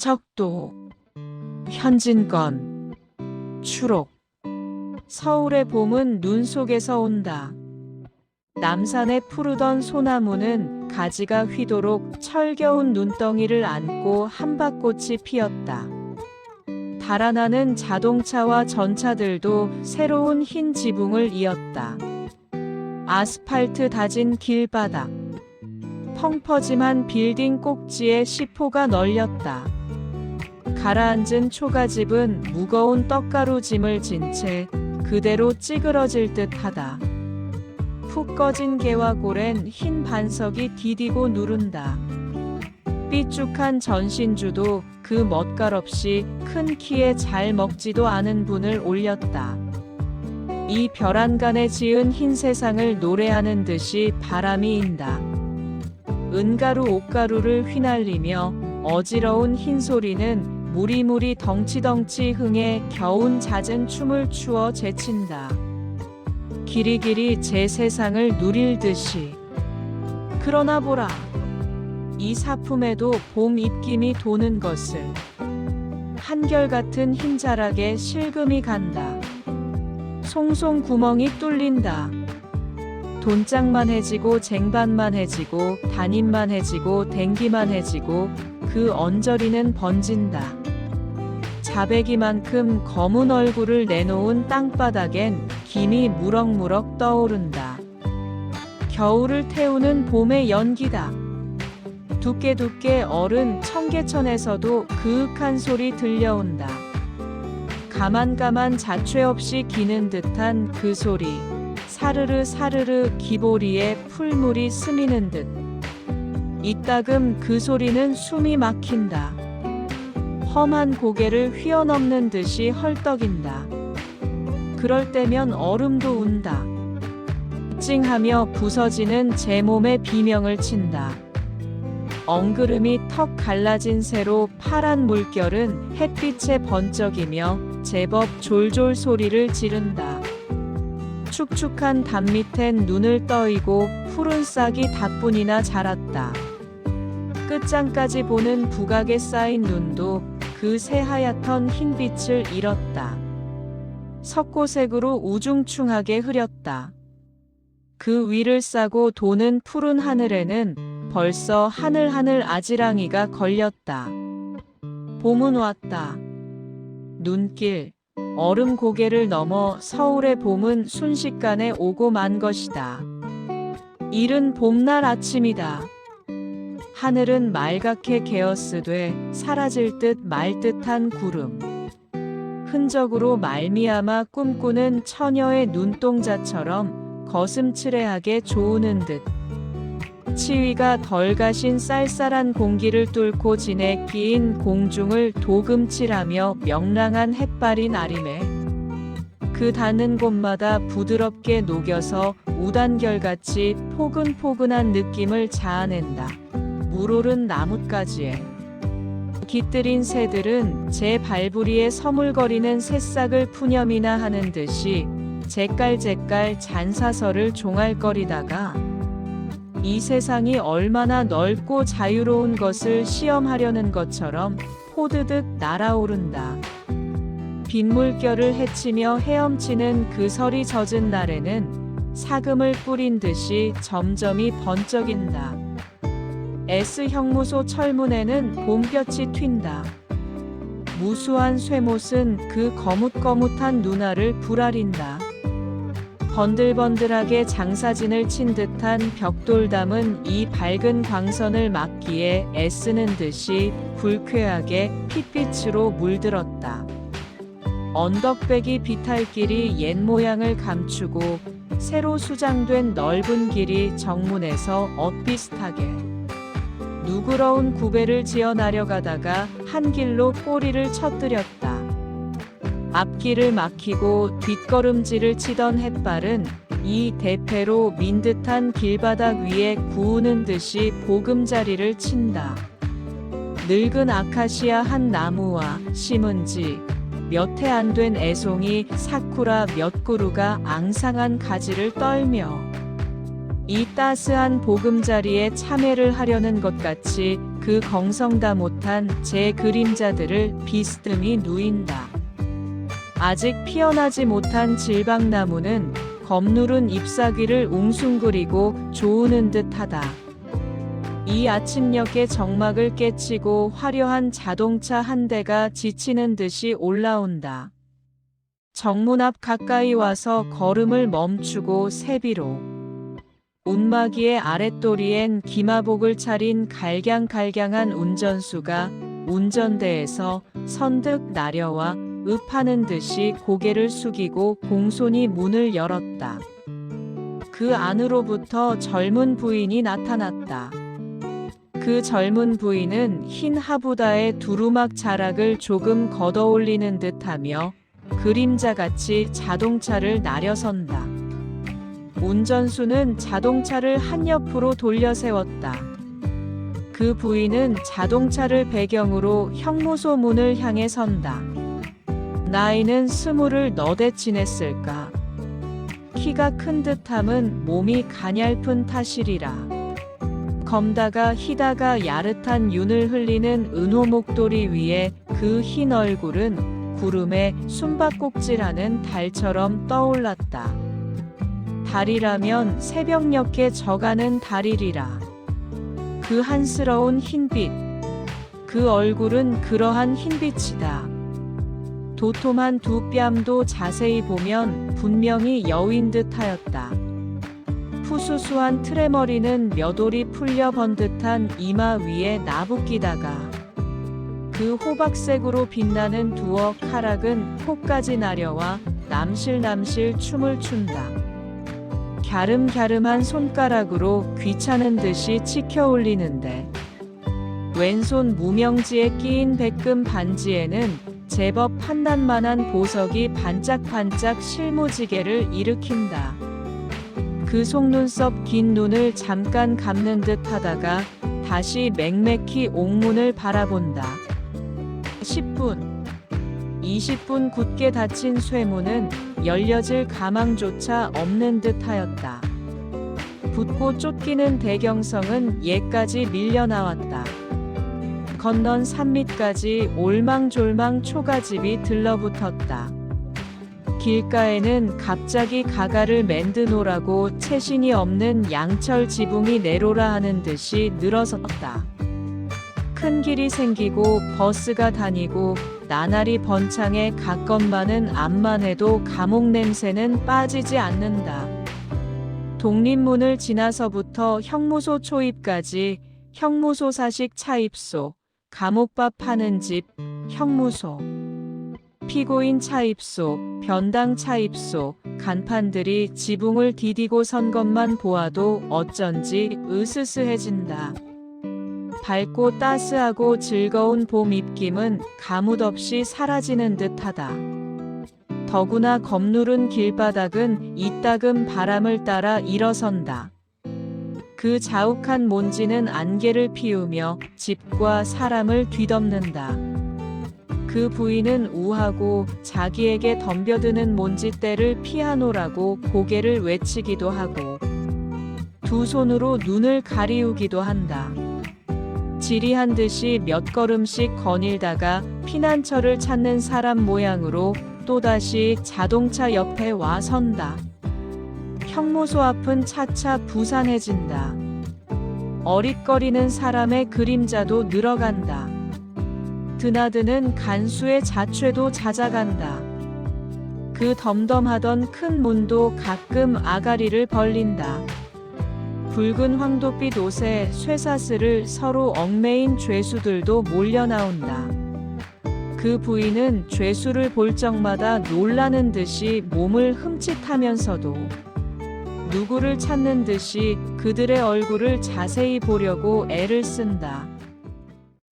적도, 현진건, 추록. 서울의 봄은 눈 속에서 온다. 남산의 푸르던 소나무는 가지가 휘도록 철겨운 눈덩이를 안고 한밭꽃이 피었다. 달아나는 자동차와 전차들도 새로운 흰 지붕을 이었다. 아스팔트 다진 길바닥, 펑퍼짐한 빌딩 꼭지에 시포가 널렸다. 가라앉은 초가집은 무거운 떡가루 짐을 진 채 그대로 찌그러질 듯하다. 푹 꺼진 개와골엔 흰 반석이 디디고 누른다. 삐죽한 전신주도 그 멋깔없이 큰 키에 잘 먹지도 않은 분을 올렸다. 이 별안간에 지은 흰 세상을 노래하는 듯이 바람이 인다. 은가루 옥가루를 휘날리며 어지러운 흰 소리는 무리무리 덩치덩치 흥에 겨운 잦은 춤을 추어 제친다. 길이길이 제 세상을 누릴 듯이. 그러나 보라, 이 사품에도 봄 입김이 도는 것을. 한결같은 흰자락에 실금이 간다. 송송 구멍이 뚫린다. 돈짝만 해지고 쟁반만 해지고 단임만 해지고 댕기만 해지고 그 언저리는 번진다. 자배기만큼 검은 얼굴을 내놓은 땅바닥엔 김이 무럭무럭 떠오른다. 겨울을 태우는 봄의 연기다. 두께두께 얼은 청계천에서도 그윽한 소리 들려온다. 가만가만 자취 없이 기는 듯한 그 소리. 사르르 사르르 기보리에 풀물이 스미는 듯. 이따금 그 소리는 숨이 막힌다. 험한 고개를 휘어넘는 듯이 헐떡인다. 그럴 때면 얼음도 운다. 찡하며 부서지는 제 몸에 비명을 친다. 엉그름이 턱 갈라진 새로 파란 물결은 햇빛에 번쩍이며 제법 졸졸 소리를 지른다. 축축한 담 밑엔 눈을 떠이고 푸른 싹이 다뿐이나 자랐다. 끝장까지 보는 부각에 쌓인 눈도 그 새하얗던 흰빛을 잃었다. 석고색으로 우중충하게 흐렸다. 그 위를 싸고 도는 푸른 하늘에는 벌써 하늘하늘 아지랑이가 걸렸다. 봄은 왔다. 눈길, 얼음 고개를 넘어 서울의 봄은 순식간에 오고 만 것이다. 이른 봄날 아침이다. 하늘은 말갛게 개어스되 사라질 듯 말 듯한 구름. 흔적으로 말미암아 꿈꾸는 처녀의 눈동자처럼 거슴츠레하게 조우는 듯. 치위가 덜 가신 쌀쌀한 공기를 뚫고 지내 끼인 공중을 도금칠하며 명랑한 햇발이 나림에 그 닿는 곳마다 부드럽게 녹여서 우단결같이 포근포근한 느낌을 자아낸다. 물오른 나뭇가지에 깃들인 새들은 제 발부리에 서물거리는 새싹을 푸념이나 하는 듯이 제깔제깔 잔사설을 종알거리다가 이 세상이 얼마나 넓고 자유로운 것을 시험하려는 것처럼 포드득 날아오른다. 빗물결을 헤치며 헤엄치는 그 설이 젖은 날에는 사금을 뿌린 듯이 점점이 번쩍인다. S형무소 철문에는 봄볕이 튄다. 무수한 쇠못은 그 거뭇거뭇한 눈알을 부라린다. 번들번들하게 장사진을 친 듯한 벽돌담은 이 밝은 광선을 막기에 애쓰는 듯이 불쾌하게 핏빛으로 물들었다. 언덕배기 비탈길이 옛 모양을 감추고 새로 수장된 넓은 길이 정문에서 엇비슷하게 누그러운 구배를 지어 나려가다가 한 길로 꼬리를 쳐뜨렸다. 앞길을 막히고 뒷걸음질을 치던 햇발은 이 대패로 민 듯한 길바닥 위에 구우는 듯이 보금자리를 친다. 늙은 아카시아 한 나무와 심은 지 몇 해 안 된 애송이 사쿠라 몇 그루가 앙상한 가지를 떨며 이 따스한 보금자리에 참회를 하려는 것 같이 그 경성다 못한 제 그림자들을 비스듬히 누인다. 아직 피어나지 못한 질방나무는 검누른 잎사귀를 웅숭그리고 조우는 듯하다. 이 아침녘의 정막을 깨치고 화려한 자동차 한 대가 지치는 듯이 올라온다. 정문 앞 가까이 와서 걸음을 멈추고 세비로 운마기의 아랫도리엔 기마복을 차린 갈량갈량한 운전수가 운전대에서 선득 나려와 읍하는 듯이 고개를 숙이고 공손히 문을 열었다. 그 안으로부터 젊은 부인이 나타났다. 그 젊은 부인은 흰 하부다의 두루막 자락을 조금 걷어올리는 듯하며 그림자같이 자동차를 나려선다. 운전수는 자동차를 한옆으로 돌려 세웠다. 그 부인은 자동차를 배경으로 형무소 문을 향해 선다. 나이는 20을 너댓 지냈을까. 키가 큰 듯함은 몸이 가냘픈 탓이리라. 검다가 희다가 야릇한 윤을 흘리는 은호 목도리 위에 그 흰 얼굴은 구름에 숨바꼭질하는 달처럼 떠올랐다. 달이라면 새벽녘에 져가는 달이리라. 그 한스러운 흰빛, 그 얼굴은 그러한 흰빛이다. 도톰한 두 뺨도 자세히 보면 분명히 여인 듯하였다. 푸수수한 트레머리는 몇 올이 풀려 번듯한 이마 위에 나부끼다가 그 호박색으로 빛나는 두어 카락은 코까지 나려와 남실남실 춤을 춘다. 갸름갸름한 손가락으로 귀찮은 듯이 치켜 올리는데 왼손 무명지에 끼인 백금 반지에는 제법 판단만한 보석이 반짝반짝 실무지개를 일으킨다. 그 속눈썹 긴 눈을 잠깐 감는 듯 하다가 다시 맹맥히 옥문을 바라본다. 10분, 20분 굳게 닫힌 쇠문은 열려질 가망조차 없는 듯 하였다. 붓고 쫓기는 대경성은 예까지 밀려나왔다. 건넌 산밑까지 올망졸망 초가집이 들러붙었다. 길가에는 갑자기 가가를 맨드노라고 채신이 없는 양철 지붕이 내로라 하는 듯이 늘어섰다. 큰 길이 생기고 버스가 다니고 나날이 번창해 가건만은 암만 해도 감옥 냄새는 빠지지 않는다. 독립문을 지나서부터 형무소 초입까지 형무소 사식 차입소, 감옥밥 파는 집, 형무소, 피고인 차입소, 변당 차입소, 간판들이 지붕을 디디고 선 것만 보아도 어쩐지 으스스해진다. 밝고 따스하고 즐거운 봄 입김은 가뭇없이 사라지는 듯하다. 더구나 검누른 길바닥은 이따금 바람을 따라 일어선다. 그 자욱한 먼지는 안개를 피우며 집과 사람을 뒤덮는다. 그 부인은 우하고 자기에게 덤벼드는 먼지때를 피하노라고 고개를 외치기도 하고 두 손으로 눈을 가리우기도 한다. 지리한 듯이 몇 걸음씩 거닐다가 피난처를 찾는 사람 모양으로 또다시 자동차 옆에 와 선다. 형무소 앞은 차차 부산해진다. 어릿거리는 사람의 그림자도 늘어간다. 드나드는 간수의 자취도 잦아간다. 그 덤덤하던 큰 문도 가끔 아가리를 벌린다. 붉은 황도빛 옷에 쇠사슬을 서로 얽매인 죄수들도 몰려 나온다. 그 부인은 죄수를 볼 적마다 놀라는 듯이 몸을 흠칫하면서도 누구를 찾는 듯이 그들의 얼굴을 자세히 보려고 애를 쓴다.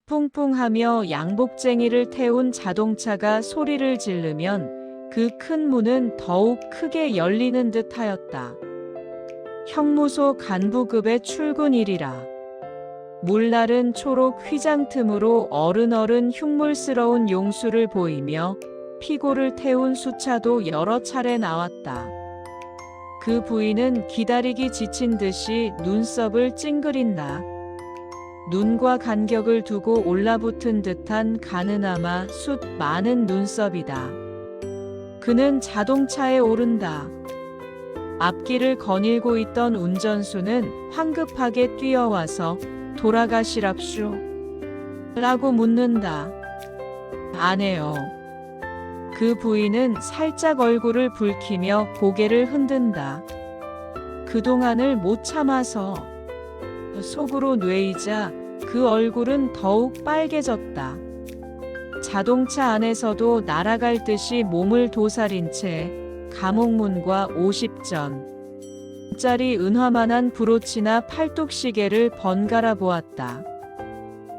뿡뿡하며 양복쟁이를 태운 자동차가 소리를 지르면 그 큰 문은 더욱 크게 열리는 듯하였다. 형무소 간부급의 출근일이라. 물나른 초록 휘장 틈으로 어른어른 흉물스러운 용수를 보이며 피고를 태운 수차도 여러 차례 나왔다. 그 부인은 기다리기 지친 듯이 눈썹을 찡그린다. 눈과 간격을 두고 올라붙은 듯한 가느나마 숱 많은 눈썹이다. 그는 자동차에 오른다. 앞길을 거닐고 있던 운전수는 황급하게 뛰어와서 돌아가시랍쇼? 라고 묻는다. 아네요. 그 부인은 살짝 얼굴을 붉히며 고개를 흔든다. 그동안을 못 참아서. 속으로 뇌이자 그 얼굴은 더욱 빨개졌다. 자동차 안에서도 날아갈 듯이 몸을 도사린 채 감옥문과 50전짜리 은화만한 브로치나 팔뚝시계를 번갈아 보았다.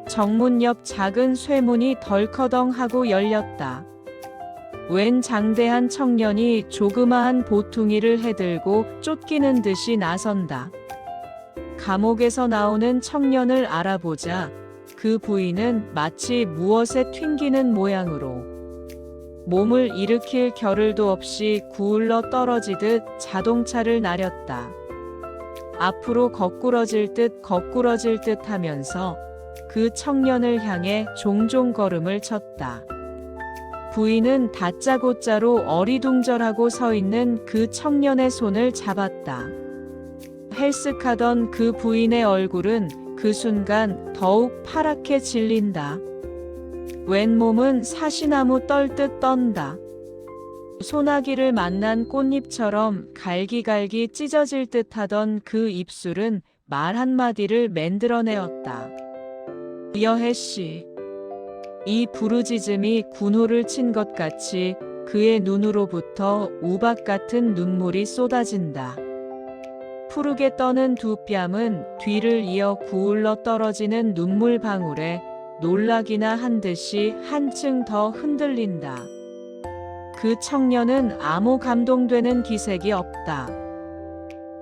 정문 옆 작은 쇠문이 덜커덩 하고 열렸다. 웬 장대한 청년이 조그마한 보퉁이를 해들고 쫓기는 듯이 나선다. 감옥에서 나오는 청년을 알아보자 그 부인은 마치 무엇에 튕기는 모양으로 몸을 일으킬 겨를도 없이 구울러 떨어지듯 자동차를 나렸다. 앞으로 거꾸러질 듯 하면서 그 청년을 향해 종종 걸음을 쳤다. 부인은 다짜고짜로 어리둥절하고 서 있는 그 청년의 손을 잡았다. 헬쓱하던 그 부인의 얼굴은 그 순간 더욱 파랗게 질린다. 웬 몸은 사시나무 떨듯 떤다. 소나기를 만난 꽃잎처럼 갈기갈기 찢어질 듯하던 그 입술은 말 한마디를 만들어내었다. 여혜씨. 이 부르짖음이 군호를 친 것 같이 그의 눈으로부터 우박 같은 눈물이 쏟아진다. 푸르게 떠는 두 뺨은 뒤를 이어 구울러 떨어지는 눈물 방울에 놀라기나 한 듯이 한층 더 흔들린다. 그 청년은 아무 감동되는 기색이 없다.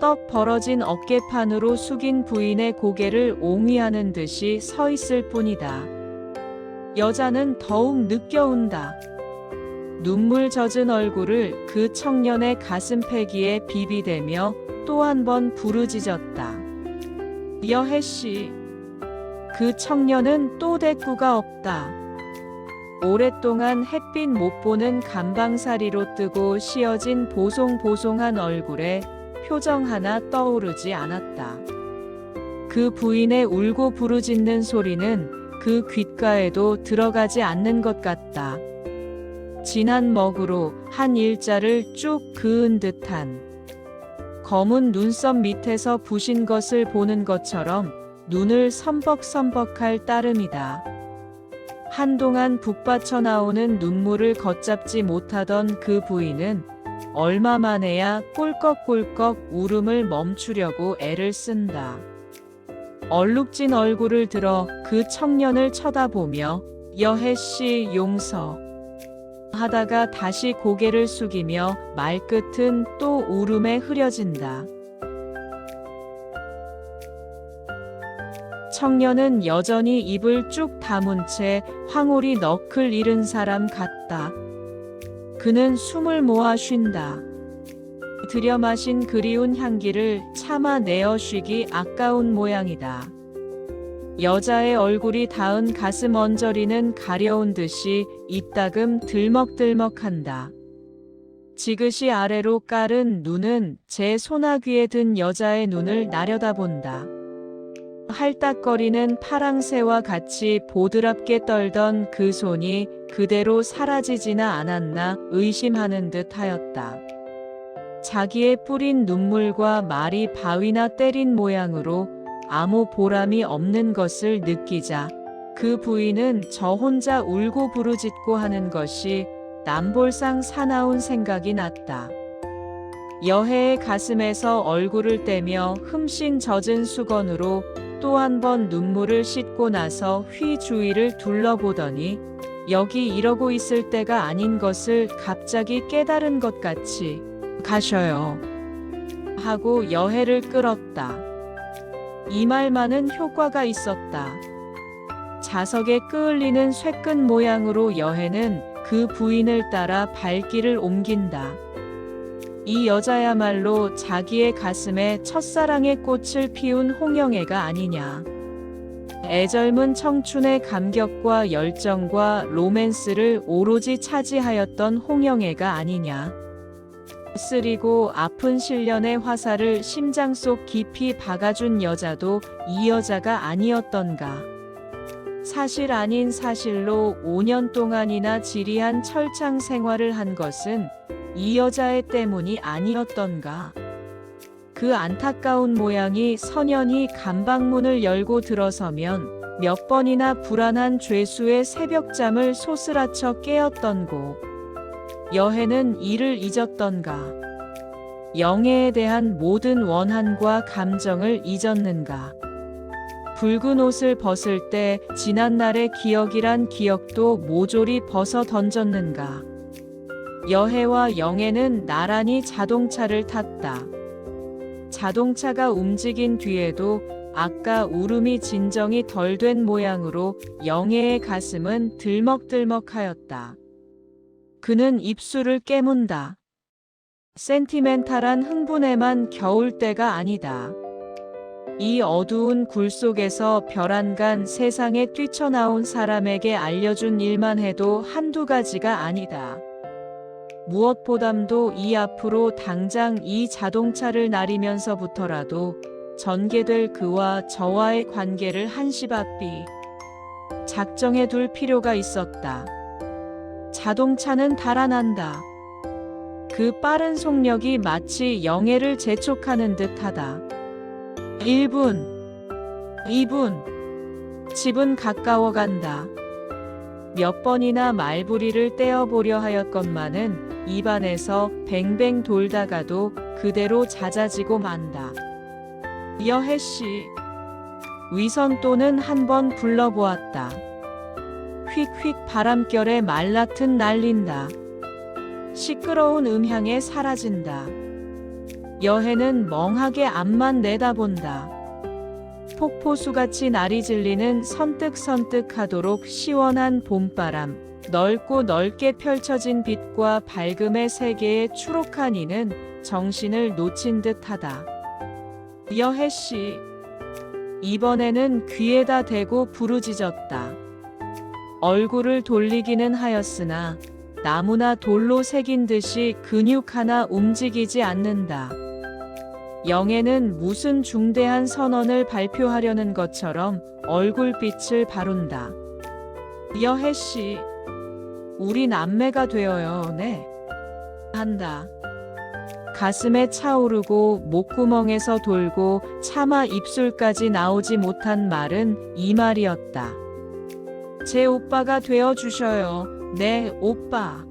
떡 벌어진 어깨판으로 숙인 부인의 고개를 옹위하는 듯이 서 있을 뿐이다. 여자는 더욱 느껴온다. 눈물 젖은 얼굴을 그 청년의 가슴패기에 비비대며 또 한 번 부르짖었다. 여혜씨. 그 청년은 또 대꾸가 없다. 오랫동안 햇빛 못 보는 감방사리로 뜨고 씌어진 보송보송한 얼굴에 표정 하나 떠오르지 않았다. 그 부인의 울고 부르짖는 소리는 그 귓가에도 들어가지 않는 것 같다. 진한 먹으로 한 일자를 쭉 그은 듯한 검은 눈썹 밑에서 부신 것을 보는 것처럼 눈을 섬벅섬벅할 따름이다. 한동안 북받쳐 나오는 눈물을 걷잡지 못하던 그 부인은 얼마 만에야 꿀꺽꿀꺽 울음을 멈추려고 애를 쓴다. 얼룩진 얼굴을 들어 그 청년을 쳐다보며 여혜씨 용서 하다가 다시 고개를 숙이며 말끝은 또 울음에 흐려진다. 청년은 여전히 입을 쭉 다문 채 황홀히 너클 잃은 사람 같다. 그는 숨을 모아 쉰다. 들여 마신 그리운 향기를 참아 내어 쉬기 아까운 모양이다. 여자의 얼굴이 닿은 가슴 언저리는 가려운 듯이 이따금 들먹들먹한다. 지그시 아래로 깔은 눈은 제 소나귀에 든 여자의 눈을 나려다본다. 할딱거리는 파랑새와 같이 보드랍게 떨던 그 손이 그대로 사라지지나 않았나 의심하는 듯 하였다. 자기의 뿌린 눈물과 말이 바위나 때린 모양으로 아무 보람이 없는 것을 느끼자 그 부인은 저 혼자 울고 부르짖고 하는 것이 남볼상 사나운 생각이 났다. 여혜의 가슴에서 얼굴을 떼며 흠씬 젖은 수건으로 또 한 번 눈물을 씻고 나서 휘 주위를 둘러보더니 여기 이러고 있을 때가 아닌 것을 갑자기 깨달은 것 같이 가셔요 하고 여혜를 끌었다. 이 말만은 효과가 있었다. 자석에 끄을리는 쇠끈 모양으로 여혜는 그 부인을 따라 발길을 옮긴다. 이 여자야말로 자기의 가슴에 첫사랑의 꽃을 피운 홍영애가 아니냐. 애절문 청춘의 감격과 열정과 로맨스를 오로지 차지하였던 홍영애가 아니냐. 쓰리고 아픈 실련의 화살을 심장 속 깊이 박아준 여자도 이 여자가 아니었던가. 사실 아닌 사실로 5년 동안이나 지리한 철창 생활을 한 것은 이 여자의 때문이 아니었던가. 그 안타까운 모양이 선연히 감방문을 열고 들어서면 몇 번이나 불안한 죄수의 새벽잠을 소스라쳐 깨었던고. 여해는 이를 잊었던가. 영애에 대한 모든 원한과 감정을 잊었는가. 붉은 옷을 벗을 때 지난날의 기억이란 기억도 모조리 벗어 던졌는가. 여해와 영애는 나란히 자동차를 탔다. 자동차가 움직인 뒤에도 아까 울음이 진정이 덜 된 모양으로 영애의 가슴은 들먹들먹하였다. 그는 입술을 깨문다. 센티멘탈한 흥분에만 겨울 때가 아니다. 이 어두운 굴 속에서 벼란간 세상에 뛰쳐나온 사람에게 알려준 일만 해도 한두 가지가 아니다. 무엇보담도 이 앞으로 당장 이 자동차를 나리면서부터라도 전개될 그와 저와의 관계를 한시바삐 작정해 둘 필요가 있었다. 자동차는 달아난다. 그 빠른 속력이 마치 영애를 재촉하는 듯하다. 1분, 2분, 집은 가까워간다. 몇 번이나 말부리를 떼어보려 하였건만은 입안에서 뱅뱅 돌다가도 그대로 잦아지고 만다. 여해씨, 위선또는 한번 불러보았다. 휙휙 바람결에 말라튼 날린다. 시끄러운 음향에 사라진다. 여해는 멍하게 앞만 내다본다. 폭포수같이 날이 질리는 선뜩선뜩하도록 시원한 봄바람, 넓고 넓게 펼쳐진 빛과 밝음의 세계에 추록한 이는 정신을 놓친 듯하다. 여해씨, 이번에는 귀에다 대고 부르짖었다. 얼굴을 돌리기는 하였으나 나무나 돌로 새긴 듯이 근육 하나 움직이지 않는다. 영애는 무슨 중대한 선언을 발표하려는 것처럼 얼굴빛을 바룬다. 여해씨, 우리 남매가 되어요, 네. 한다. 가슴에 차오르고 목구멍에서 돌고 차마 입술까지 나오지 못한 말은 이 말이었다. 제 오빠가 되어주셔요, 네, 오빠.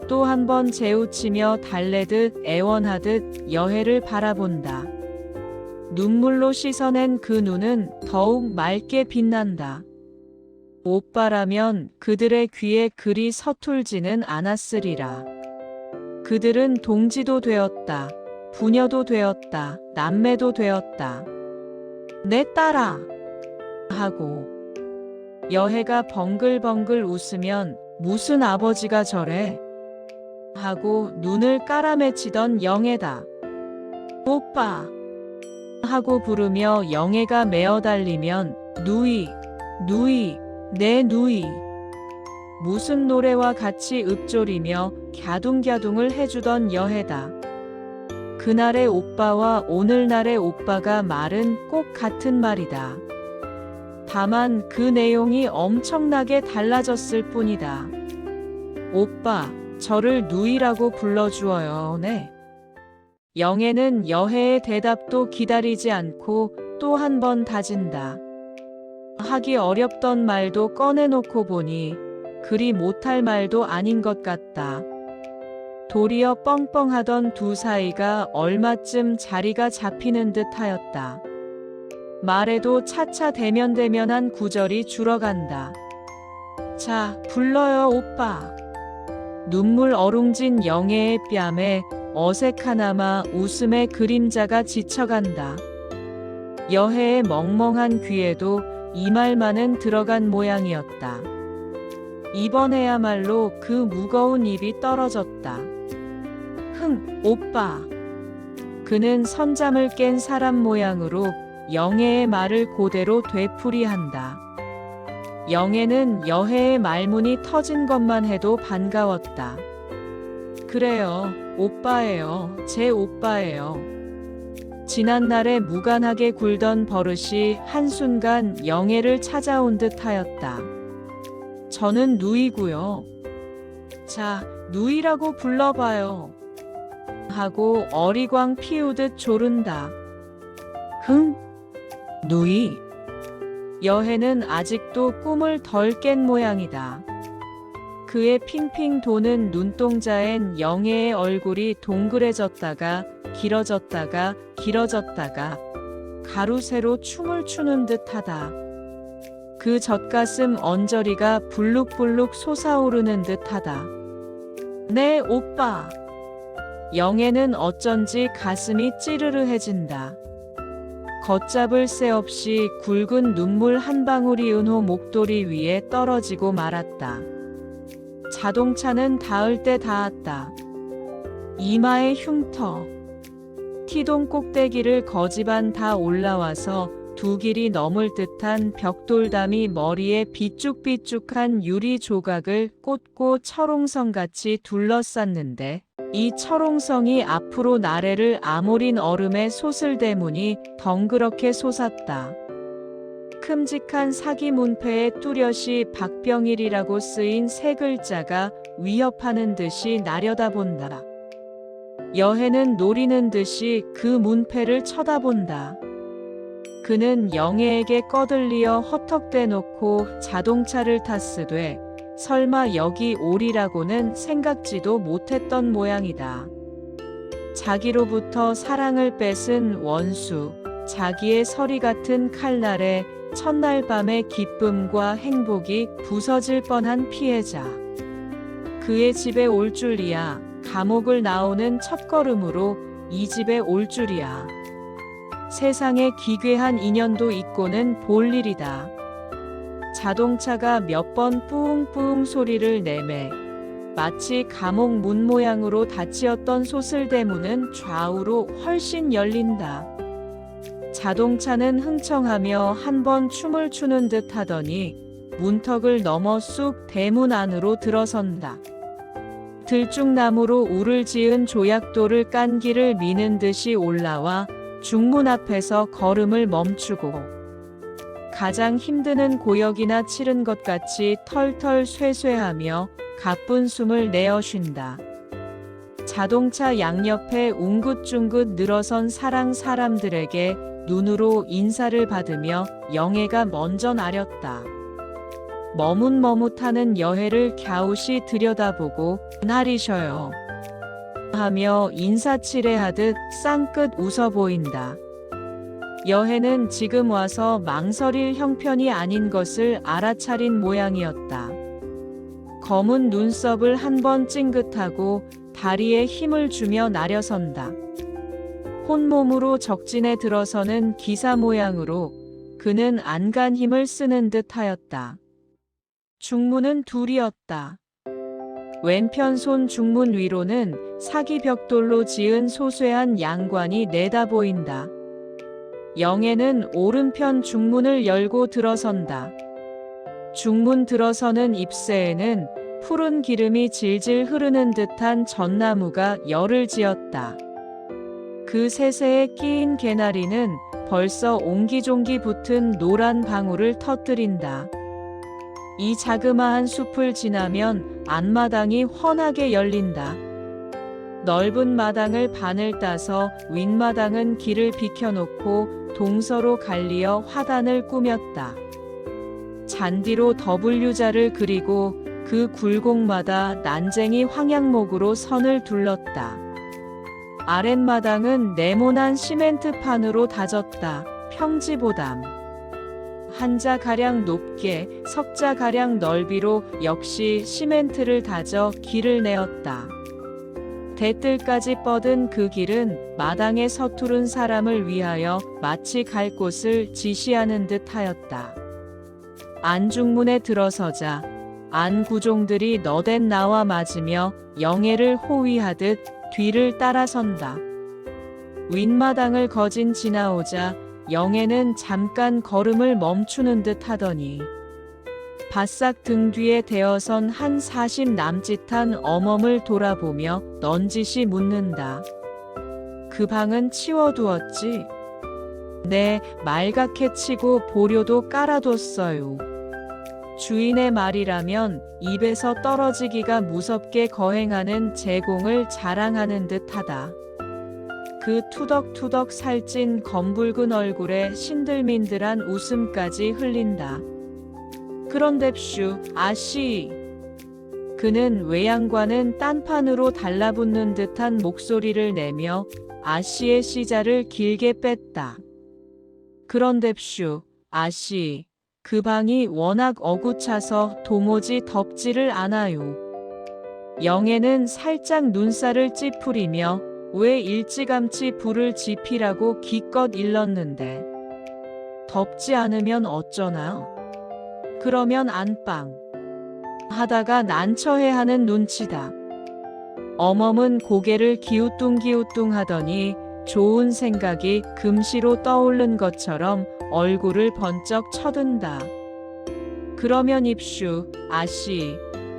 또 한 번 재우치며 달래듯 애원하듯 여해를 바라본다. 눈물로 씻어낸 그 눈은 더욱 맑게 빛난다. 오빠라면 그들의 귀에 그리 서툴지는 않았으리라. 그들은 동지도 되었다. 부녀도 되었다. 남매도 되었다. 내 딸아! 하고 여해가 벙글벙글 웃으면 무슨 아버지가 저래? 하고 눈을 까라매치던 영애다. 오빠! 하고 부르며 영애가 메어 달리면 누이, 누이, 내 누이. 무슨 노래와 같이 읊조리며 갸둥갸둥을 해주던 여해다. 그날의 오빠와 오늘날의 오빠가 말은 꼭 같은 말이다. 다만 그 내용이 엄청나게 달라졌을 뿐이다. 오빠, 저를 누이라고 불러주어요, 네. 영애는 여해의 대답도 기다리지 않고 또 한 번 다진다. 하기 어렵던 말도 꺼내놓고 보니 그리 못할 말도 아닌 것 같다. 도리어 뻥뻥하던 두 사이가 얼마쯤 자리가 잡히는 듯 하였다. 말에도 차차 대면대면한 구절이 줄어간다. 자, 불러요, 오빠. 눈물 어룽진 영애의 뺨에 어색하나마 웃음의 그림자가 지쳐간다. 여해의 멍멍한 귀에도 이 말만은 들어간 모양이었다. 이번에야말로 그 무거운 입이 떨어졌다. 흥, 오빠. 그는 선잠을 깬 사람 모양으로 영애의 말을 그대로 되풀이한다. 영애는 여해의 말문이 터진 것만 해도 반가웠다. 그래요, 오빠예요, 제 오빠예요. 지난날에 무관하게 굴던 버릇이 한순간 영애를 찾아온 듯 하였다. 저는 누이고요. 자, 누이라고 불러봐요. 하고 어리광 피우듯 조른다. 흥? 누이? 여해는 아직도 꿈을 덜 깬 모양이다. 그의 핑핑 도는 눈동자엔 영애의 얼굴이 동그래졌다가 길어졌다가 길어졌다가 가루새로 춤을 추는 듯하다. 그 젖가슴 언저리가 불룩불룩 솟아오르는 듯하다. 네, 오빠. 영애는 어쩐지 가슴이 찌르르해진다. 걷잡을 새 없이 굵은 눈물 한 방울이 은호 목도리 위에 떨어지고 말았다. 자동차는 닿을 때 닿았다. 이마에 흉터. 티동 꼭대기를 거지반 다 올라와서 두 길이 넘을 듯한 벽돌담이 머리에 비쭉비쭉한 유리 조각을 꽂고 철옹성같이 둘러쌌는데 이 철옹성이 앞으로 나래를 아모린 얼음의 소슬대문이 덩그렇게 솟았다. 큼직한 사기 문패에 뚜렷이 박병일이라고 쓰인 세 글자가 위협하는 듯이 나려다본다. 여해는 노리는 듯이 그 문패를 쳐다본다. 그는 영애에게 꺼들리어 헛턱대놓고 자동차를 탔으되 설마 여기 오리라고는 생각지도 못했던 모양이다. 자기로부터 사랑을 뺏은 원수, 자기의 서리 같은 칼날에 첫날 밤의 기쁨과 행복이 부서질 뻔한 피해자. 그의 집에 올 줄이야. 감옥을 나오는 첫걸음으로 이 집에 올 줄이야. 세상에 기괴한 인연도 있고는 볼 일이다. 자동차가 몇 번 뿌웅뿌웅 소리를 내매 마치 감옥 문 모양으로 닫히었던 소슬대문은 좌우로 훨씬 열린다. 자동차는 흥청하며 한 번 춤을 추는 듯 하더니 문턱을 넘어 쑥 대문 안으로 들어선다. 들쭉나무로 울을 지은 조약돌을 깐 길을 미는 듯이 올라와 중문 앞에서 걸음을 멈추고 가장 힘드는 고역이나 치른 것 같이 털털 쇠쇠하며 가쁜 숨을 내어 쉰다. 자동차 양옆에 웅긋중긋 늘어선 사람들에게 눈으로 인사를 받으며 영애가 먼저 나렸다. 머뭇머뭇하는 여해를 갸웃이 들여다보고 나리셔요 하며 인사치레하듯 쌍끝 웃어 보인다. 여해는 지금 와서 망설일 형편이 아닌 것을 알아차린 모양이었다. 검은 눈썹을 한번 찡긋하고 다리에 힘을 주며 나려선다. 혼몸으로 적진에 들어서는 기사 모양으로 그는 안간 힘을 쓰는 듯 하였다. 중문은 둘이었다. 왼편 손 중문 위로는 사기 벽돌로 지은 소쇠한 양관이 내다 보인다. 영애는 오른편 중문을 열고 들어선다. 중문 들어서는 잎새에는 푸른 기름이 질질 흐르는 듯한 전나무가 열을 지었다. 그 세세에 끼인 개나리는 벌써 옹기종기 붙은 노란 방울을 터뜨린다. 이 자그마한 숲을 지나면 앞마당이 훤하게 열린다. 넓은 마당을 반을 따서 윗마당은 길을 비켜놓고 동서로 갈리어 화단을 꾸몄다. 잔디로 W자를 그리고 그 굴곡마다 난쟁이 황양목으로 선을 둘렀다. 아랫마당은 네모난 시멘트판으로 다졌다. 평지보담. 한자가량 높게 석자가량 넓이로 역시 시멘트를 다져 길을 내었다. 대뜰까지 뻗은 그 길은 마당에 서투른 사람을 위하여 마치 갈 곳을 지시하는 듯 하였다. 안중문에 들어서자 안구종들이 너댓 나와 맞으며 영애를 호위하듯 뒤를 따라선다. 윗마당을 거진 지나오자 영애는 잠깐 걸음을 멈추는 듯 하더니 바싹 등 뒤에 대어선 한 40 남짓한 어멈을 돌아보며 넌지시 묻는다. 그 방은 치워두었지? 네, 말갛게 치고 보료도 깔아뒀어요. 주인의 말이라면 입에서 떨어지기가 무섭게 거행하는 제공을 자랑하는 듯하다. 그 투덕투덕 살찐 검붉은 얼굴에 신들민들한 웃음까지 흘린다. 그런뎁슈, 아씨. 그는 외양과는 딴판으로 달라붙는 듯한 목소리를 내며 아씨의 시자를 길게 뺐다. 그런뎁슈, 아씨. 그 방이 워낙 어구차서 도무지 덥지를 않아요. 영애는 살짝 눈살을 찌푸리며 왜 일찌감치 불을 지피라고 기껏 일렀는데 덥지 않으면 어쩌나? 그러면 안방 하다가 난처해하는 눈치다. 어멈은 고개를 기우뚱기우뚱 하더니 좋은 생각이 금시로 떠오른 것처럼 얼굴을 번쩍 쳐든다. 그러면 입슈, 아씨.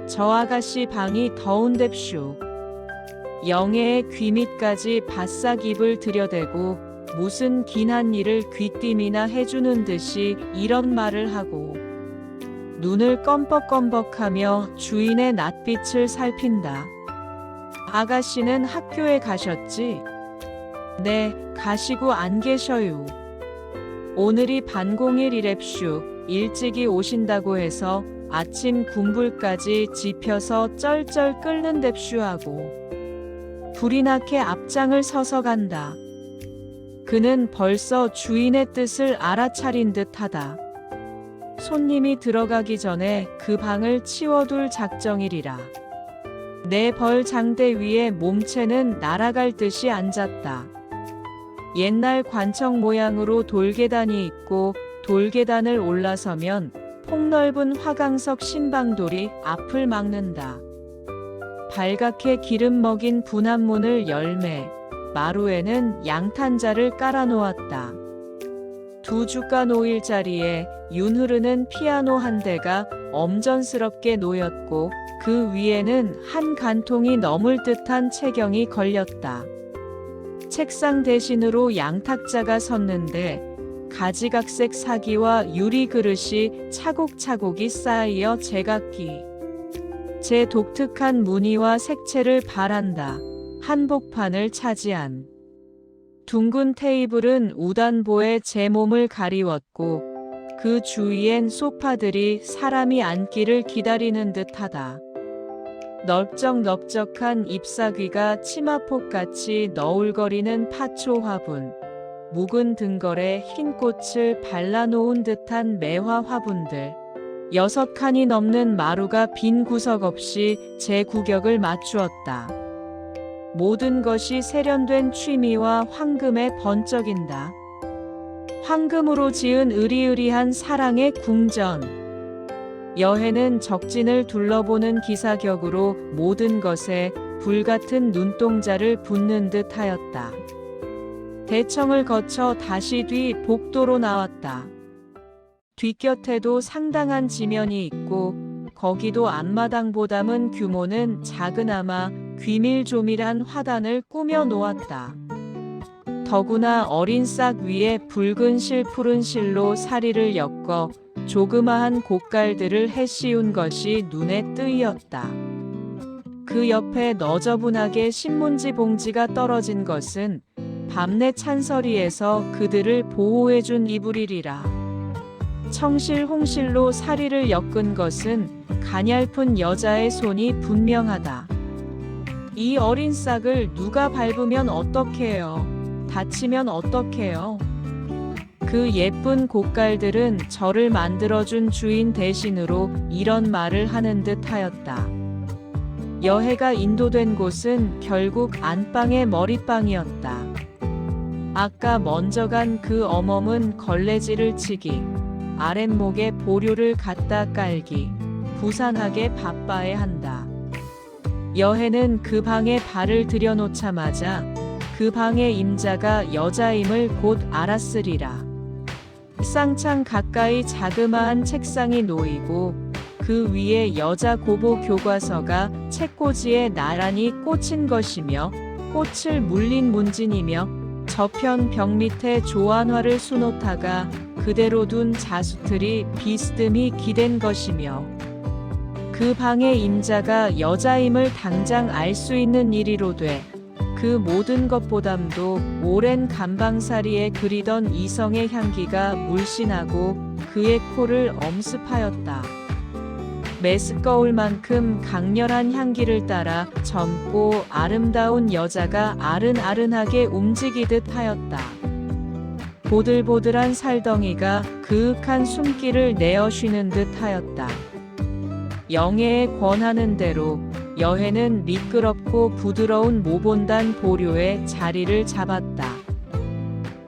저 아가씨 방이 더운뎁슈. 영애의 귀 밑까지 바싹 입을 들여대고 무슨 긴한 일을 귀띔이나 해주는 듯이 이런 말을 하고 눈을 껌뻑껌뻑하며 주인의 낯빛을 살핀다. 아가씨는 학교에 가셨지? 네, 가시고 안 계셔요. 오늘이 반공일이랩슈. 일찍이 오신다고 해서 아침 군불까지 지펴서 쩔쩔 끓는뎁슈 하고 불이 나게 앞장을 서서 간다. 그는 벌써 주인의 뜻을 알아차린 듯하다. 손님이 들어가기 전에 그 방을 치워둘 작정이리라. 내 벌 장대 위에 몸체는 날아갈 듯이 앉았다. 옛날 관청 모양으로 돌계단이 있고 돌계단을 올라서면 폭넓은 화강석 신방돌이 앞을 막는다. 발갛게 기름 먹인 분합문을 열매, 마루에는 양탄자를 깔아놓았다. 두 주가 놓일 자리에 윤 흐르는 피아노 한 대가 엄전스럽게 놓였고 그 위에는 한 간통이 넘을 듯한 체경이 걸렸다. 책상 대신으로 양탁자가 섰는데 가지각색 사기와 유리 그릇이 차곡차곡이 쌓여 제각기. 제 독특한 무늬와 색채를 발한다. 한복판을 차지한 둥근 테이블은 우단보에 제 몸을 가리웠고 그 주위엔 소파들이 사람이 앉기를 기다리는 듯하다. 넓적넓적한 잎사귀가 치마폭같이 너울거리는 파초 화분, 묵은 등걸에 흰 꽃을 발라놓은 듯한 매화 화분들, 6칸이 넘는 마루가 빈 구석 없이 제 구격을 맞추었다. 모든 것이 세련된 취미와 황금에 번쩍인다. 황금으로 지은 으리으리한 사랑의 궁전. 여해는 적진을 둘러보는 기사격으로 모든 것에 불같은 눈동자를 붓는 듯 하였다. 대청을 거쳐 다시 뒤 복도로 나왔다. 뒷곁에도 상당한 지면이 있고 거기도 앞마당보다는 규모는 작으나마 귀밀조밀한 화단을 꾸며 놓았다. 더구나 어린 싹 위에 붉은 실 푸른 실로 사리를 엮어 조그마한 곡갈들을 해씌운 것이 눈에 뜨이었다. 그 옆에 너저분하게 신문지 봉지가 떨어진 것은 밤내 찬서리에서 그들을 보호해준 이불이리라. 청실 홍실로 사리를 엮은 것은 가냘픈 여자의 손이 분명하다. 이 어린 싹을 누가 밟으면 어떡해요? 다치면 어떡해요? 그 예쁜 곡갈들은 저를 만들어준 주인 대신으로 이런 말을 하는 듯 하였다. 여해가 인도된 곳은 결국 안방의 머리방이었다. 아까 먼저 간 그 어멈은 걸레질을 치기, 아랫목에 보료를 갖다 깔기, 부산하게 바빠야 한다. 여해는 그 방에 발을 들여놓자마자 그 방의 임자가 여자임을 곧 알았으리라. 쌍창 가까이 자그마한 책상이 놓이고 그 위에 여자 고보 교과서가 책꽂이에 나란히 꽂힌 것이며 꽃을 물린 문진이며 저편 벽 밑에 조안화를 수놓다가 그대로 둔 자수틀이 비스듬히 기댄 것이며 그 방의 임자가 여자임을 당장 알 수 있는 일이로되 그 모든 것보담도 오랜 감방살이에 그리던 이성의 향기가 물씬하고 그의 코를 엄습하였다. 메스꺼울만큼 강렬한 향기를 따라 젊고 아름다운 여자가 아른아른하게 움직이듯 하였다. 보들보들한 살덩이가 그윽한 숨기를 내어 쉬는 듯 하였다. 영애의 권하는 대로 여해는 미끄럽고 부드러운 모본단 보료에 자리를 잡았다.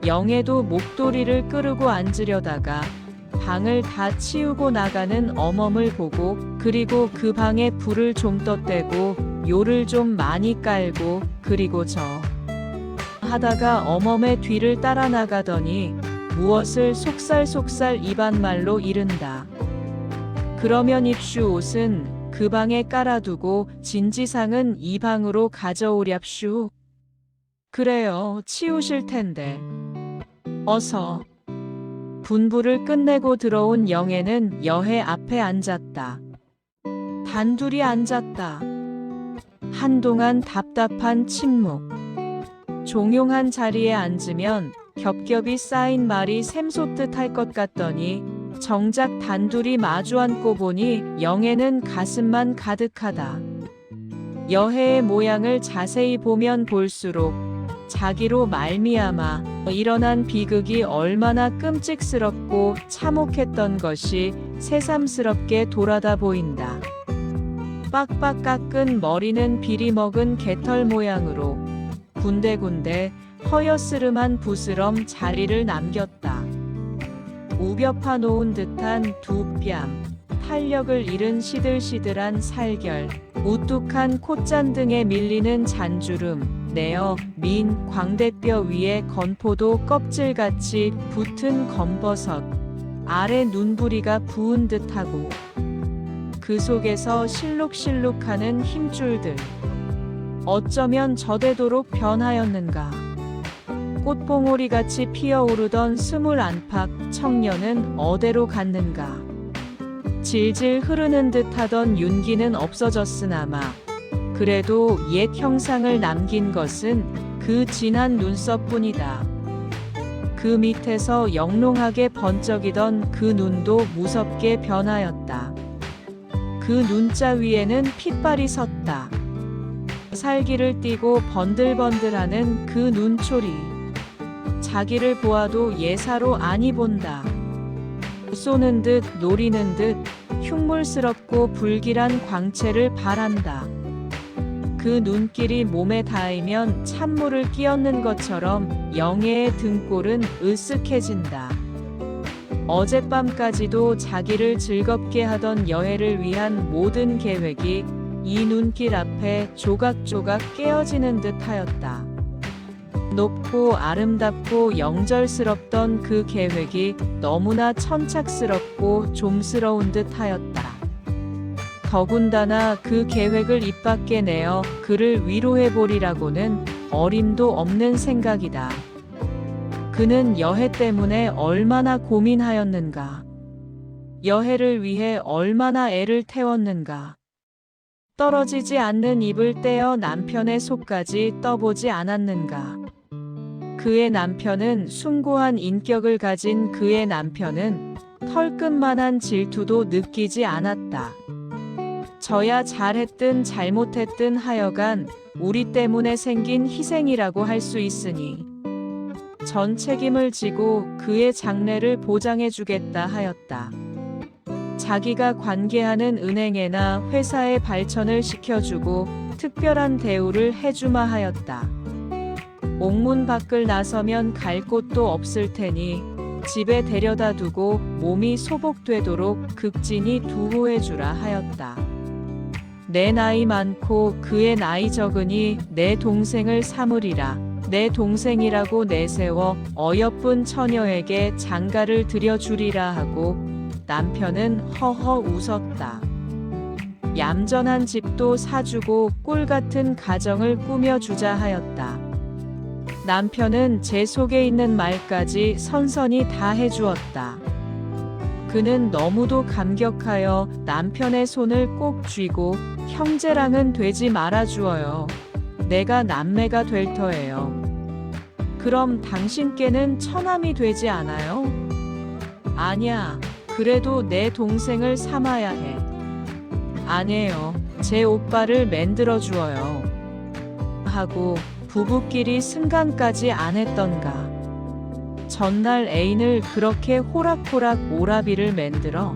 영애도 목도리를 끄르고 앉으려다가 방을 다 치우고 나가는 어멈을 보고 그리고 그 방에 불을 좀 떴대고 요를 좀 많이 깔고 그리고 저 하다가 어멈의 뒤를 따라 나가더니 무엇을 속살속살 입안말로 이른다. 그러면 입슈 옷은 그 방에 깔아두고 진지상은 이 방으로 가져오렵슈. 그래요, 치우실 텐데. 어서. 분부를 끝내고 들어온 영애는 여해 앞에 앉았다. 단둘이 앉았다. 한동안 답답한 침묵. 종용한 자리에 앉으면 겹겹이 쌓인 말이 샘솟듯 할 것 같더니 정작 단둘이 마주 앉고 보니 영애는 가슴만 가득하다. 여해의 모양을 자세히 보면 볼수록 자기로 말미암아 일어난 비극이 얼마나 끔찍스럽고 참혹했던 것이 새삼스럽게 돌아다 보인다. 빡빡 깎은 머리는 비리 먹은 개털 모양으로 군데군데 허여스름한 부스럼 자리를 남겼다. 우벼파 놓은 듯한 두 뺨, 탄력을 잃은 시들시들한 살결, 우뚝한 콧잔 등에 밀리는 잔주름, 내어 민 광대뼈 위에 건포도 껍질같이 붙은 검버섯, 아래 눈부리가 부은 듯하고 그 속에서 실룩실룩하는 힘줄들. 어쩌면 저대도록 변하였는가. 꽃봉오리같이 피어오르던 스물 안팎 청년은 어디로 갔는가. 질질 흐르는 듯하던 윤기는 없어졌으나마 그래도 옛 형상을 남긴 것은 그 진한 눈썹뿐이다. 그 밑에서 영롱하게 번쩍이던 그 눈도 무섭게 변하였다. 그 눈자 위에는 핏발이 섰다. 살기를 띠고 번들번들하는 그 눈초리. 자기를 보아도 예사로 아니 본다. 쏘는 듯 노리는 듯 흉물스럽고 불길한 광채를 발한다. 그 눈길이 몸에 닿으면 찬물을 끼얹는 것처럼 영애의 등골은 으쓱해진다. 어젯밤까지도 자기를 즐겁게 하던 여해를 위한 모든 계획이 이 눈길 앞에 조각조각 깨어지는 듯 하였다. 높고 아름답고 영절스럽던 그 계획이 너무나 천착스럽고 좀스러운 듯 하였다. 더군다나 그 계획을 입 밖에 내어 그를 위로해보리라고는 어림도 없는 생각이다. 그는 여해 때문에 얼마나 고민하였는가. 여해를 위해 얼마나 애를 태웠는가. 떨어지지 않는 입을 떼어 남편의 속까지 떠보지 않았는가. 그의 남편은 숭고한 인격을 가진 그의 남편은 털끝만한 질투도 느끼지 않았다. 저야 잘했든 잘못했든 하여간 우리 때문에 생긴 희생이라고 할 수 있으니 전 책임을 지고 그의 장래를 보장해주겠다 하였다. 자기가 관계하는 은행에나 회사에 발천을 시켜주고 특별한 대우를 해주마 하였다. 옥문 밖을 나서면 갈 곳도 없을 테니 집에 데려다 두고 몸이 소복되도록 극진히 두호해주라 하였다. 내 나이 많고 그의 나이 적으니 내 동생을 삼으리라. 내 동생이라고 내세워 어여쁜 처녀에게 장가를 들여주리라 하고 남편은 허허 웃었다. 얌전한 집도 사주고 꿀같은 가정을 꾸며주자 하였다. 남편은 제 속에 있는 말까지 선선히 다 해주었다. 그는 너무도 감격하여 남편의 손을 꼭 쥐고 형제랑은 되지 말아주어요. 내가 남매가 될 터예요. 그럼 당신께는 처남이 되지 않아요? 아냐, 그래도 내 동생을 삼아야 해. 아니에요. 제 오빠를 만들어 주어요. 하고 부부끼리 승강까지 안 했던가. 전날 애인을 그렇게 호락호락 오라비를 만들어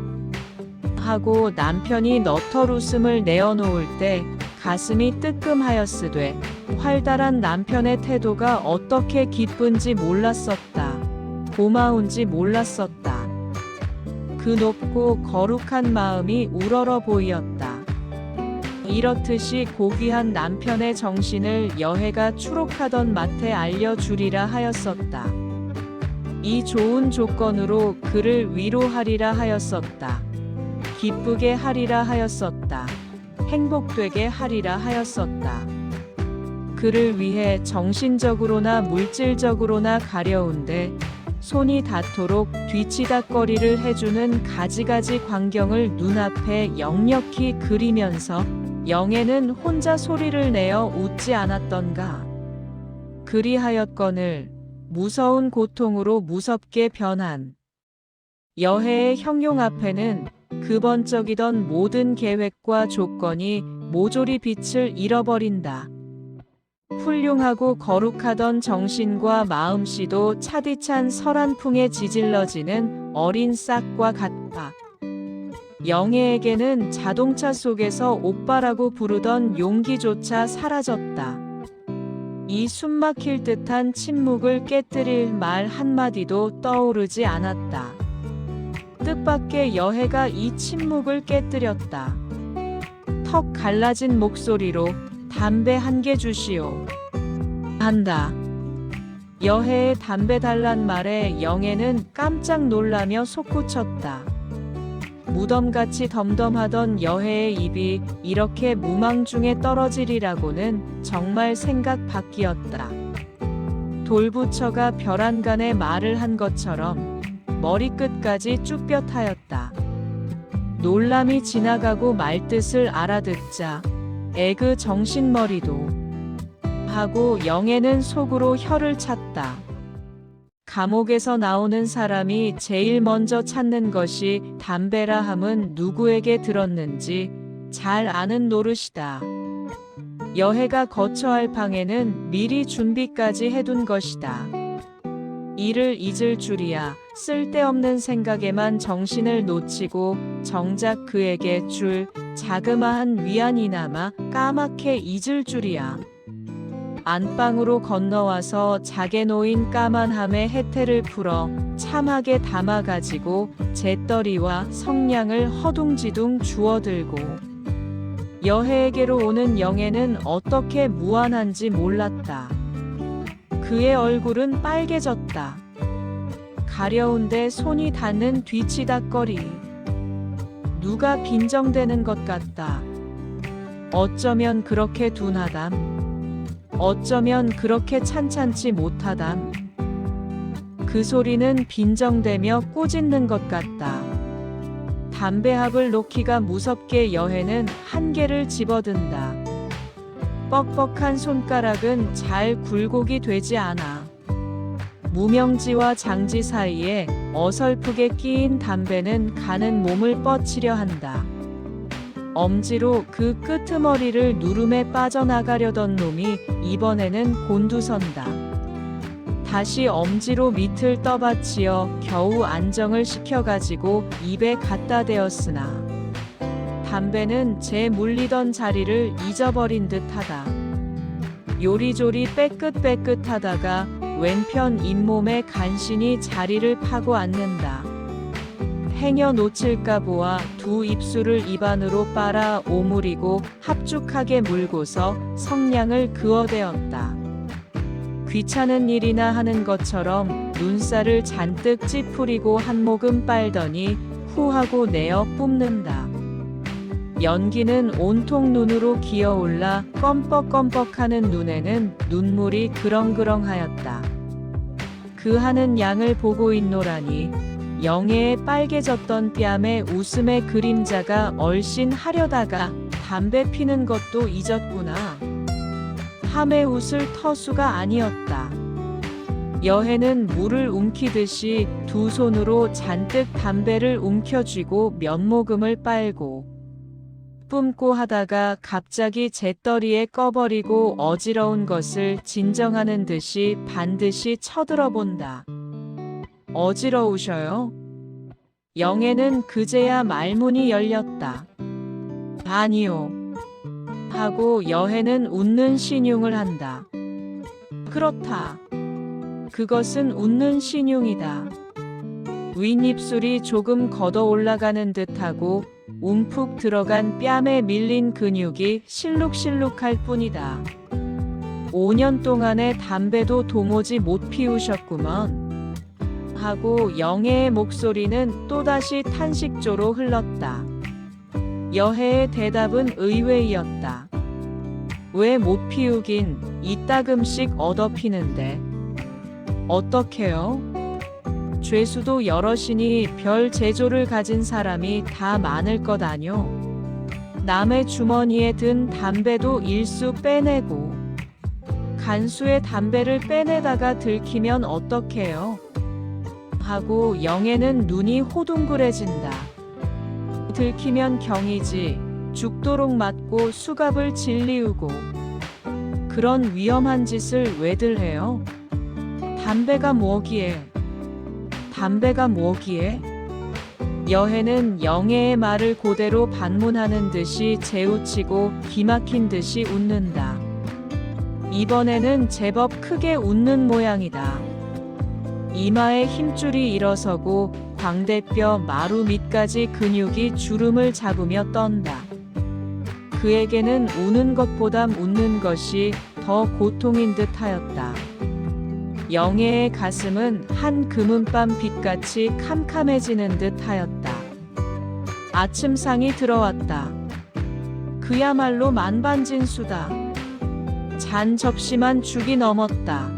하고 남편이 너털 웃음을 내어놓을 때 가슴이 뜨끔하였으되 활달한 남편의 태도가 어떻게 기쁜지 몰랐었다. 고마운지 몰랐었다. 그 높고 거룩한 마음이 우러러 보이었다. 이렇듯이 고귀한 남편의 정신을 여해가 추록하던 마태 알려주리라 하였었다. 이 좋은 조건으로 그를 위로하리라 하였었다. 기쁘게 하리라 하였었다. 행복되게 하리라 하였었다. 그를 위해 정신적으로나 물질적으로나 가려운데 손이 닿도록 뒤치다꺼리를 해주는 가지가지 광경을 눈앞에 역력히 그리면서 영애는 혼자 소리를 내어 웃지 않았던가. 그리하였거늘 무서운 고통으로 무섭게 변한 여해의 형용 앞에는 그 번쩍이던 모든 계획과 조건이 모조리 빛을 잃어버린다. 훌륭하고 거룩하던 정신과 마음씨도 차디찬 설한풍에 지질러지는 어린 싹과 같다. 영애에게는 자동차 속에서 오빠라고 부르던 용기조차 사라졌다. 이 숨막힐 듯한 침묵을 깨뜨릴 말 한마디도 떠오르지 않았다. 뜻밖의 여해가 이 침묵을 깨뜨렸다. 턱 갈라진 목소리로 담배 한 개 주시오. 한다. 여해의 담배 달란 말에 영애는 깜짝 놀라며 솟구쳤다. 무덤같이 덤덤하던 여해의 입이 이렇게 무망중에 떨어지리라고는 정말 생각 밖이었다. 돌부처가 벼란간에 말을 한 것처럼 머리끝까지 쭈뼛하였다. 놀람이 지나가고 말뜻을 알아듣자 에그 정신머리도 하고 영애는 속으로 혀를 찼다. 감옥에서 나오는 사람이 제일 먼저 찾는 것이 담배라 함은 누구에게 들었는지 잘 아는 노릇이다. 여해가 거처할 방에는 미리 준비까지 해둔 것이다. 이를 잊을 줄이야 쓸데없는 생각에만 정신을 놓치고 정작 그에게 줄 자그마한 위안이나마 까맣게 잊을 줄이야. 안방으로 건너와서 작게 놓인 까만 함에 혜태를 풀어 참하게 담아가지고 재떨이와 성냥을 허둥지둥 주워들고 여해에게로 오는 영애는 어떻게 무안한지 몰랐다. 그의 얼굴은 빨개졌다. 가려운데 손이 닿는 뒤치다꺼리. 누가 빈정대는 것 같다. 어쩌면 그렇게 둔하담. 어쩌면 그렇게 찬찬치 못하담. 그 소리는 빈정대며 꾸짖는 것 같다. 담배합을 놓기가 무섭게 여해는 한 개를 집어든다. 뻑뻑한 손가락은 잘 굴곡이 되지 않아. 무명지와 장지 사이에 어설프게 끼인 담배는 가는 몸을 뻗치려 한다. 엄지로 그 끄트머리를 누름에 빠져나가려던 놈이 이번에는 곤두선다. 다시 엄지로 밑을 떠받치어 겨우 안정을 시켜가지고 입에 갖다 대었으나 담배는 제 물리던 자리를 잊어버린 듯하다. 요리조리 빼끗빼끗하다가 왼편 잇몸에 간신히 자리를 파고 앉는다. 행여 놓칠까 보아 두 입술을 입안으로 빨아 오므리고 합죽하게 물고서 성냥을 그어대었다. 귀찮은 일이나 하는 것처럼 눈살을 잔뜩 찌푸리고 한 모금 빨더니 후 하고 내어 뿜는다. 연기는 온통 눈으로 기어올라 껌뻑껌뻑하는 눈에는 눈물이 그렁그렁하였다. 그 하는 양을 보고 있노라니 영애의 빨개졌던 뺨에 웃음의 그림자가 얼씬 하려다가 담배 피는 것도 잊었구나. 함에 웃을 터수가 아니었다. 여해는 물을 움키듯이 두 손으로 잔뜩 담배를 움켜쥐고 몇 모금을 빨고 뿜고 하다가 갑자기 재떨이에 꺼버리고 어지러운 것을 진정하는 듯이 반드시 쳐들어본다. 어지러우셔요? 영애는 그제야 말문이 열렸다. 아니요. 하고 여해는 웃는 신용을 한다. 그렇다. 그것은 웃는 신용이다. 윗입술이 조금 걷어 올라가는 듯하고 움푹 들어간 뺨에 밀린 근육이 실룩실룩할 뿐이다. 5년 동안의 담배도 도무지 못 피우셨구먼. 하고 영애의 목소리는 또다시 탄식조로 흘렀다. 여해의 대답은 의외이었다. 왜 못 피우긴 이따금씩 얻어피는데. 어떻게요? 죄수도 여럿이니 별 재조를 가진 사람이 다 많을 것 아뇨. 남의 주머니에 든 담배도 일수 빼내고 간수의 담배를 빼내다가 들키면 어떡해요? 하고 영애는 눈이 호둥그레진다. 들키면 경이지 죽도록 맞고 수갑을 질리우고 그런 위험한 짓을 왜들 해요? 담배가 뭐기에? 담배가 뭐기에? 여해는 영애의 말을 고대로 반문하는 듯이 재우치고 기막힌 듯이 웃는다. 이번에는 제법 크게 웃는 모양이다. 이마에 힘줄이 일어서고 광대뼈 마루 밑까지 근육이 주름을 잡으며 떤다. 그에게는 우는 것보다 웃는 것이 더 고통인 듯하였다. 영애의 가슴은 한 금은밤 빛같이 캄캄해지는 듯하였다. 아침상이 들어왔다. 그야말로 만반진수다. 잔 접시만 죽이 넘었다.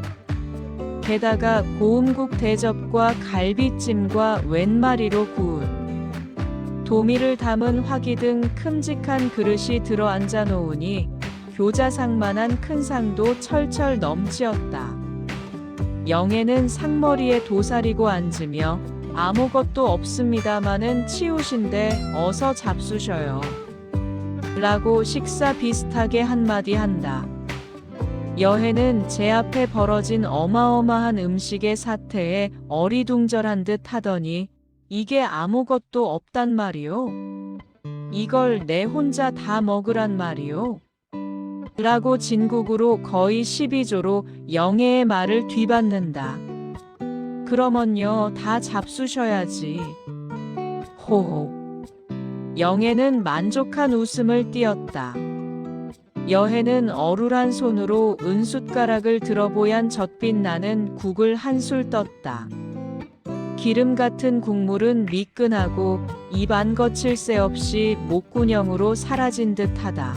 게다가 고음국 대접과 갈비찜과 웬 마리로 구운 도미를 담은 화기 등 큼직한 그릇이 들어앉아 놓으니 교자상만한 큰 상도 철철 넘치었다. 영애는 상머리에 도사리고 앉으며 아무것도 없습니다마는 치우신데 어서 잡수셔요. 라고 식사 비슷하게 한마디 한다. 여해는 제 앞에 벌어진 어마어마한 음식의 사태에 어리둥절한 듯 하더니 이게 아무것도 없단 말이오? 이걸 내 혼자 다 먹으란 말이오? 라고 진국으로 거의 12조로 영애의 말을 뒤받는다. 그러면요 다 잡수셔야지. 호호. 영애는 만족한 웃음을 띄었다. 여해는 어눌한 손으로 은숟가락을 들어보얀 젖빛 나는 국을 한술 떴다. 기름 같은 국물은 미끈하고 입 안 거칠 새 없이 목구녕으로 사라진 듯하다.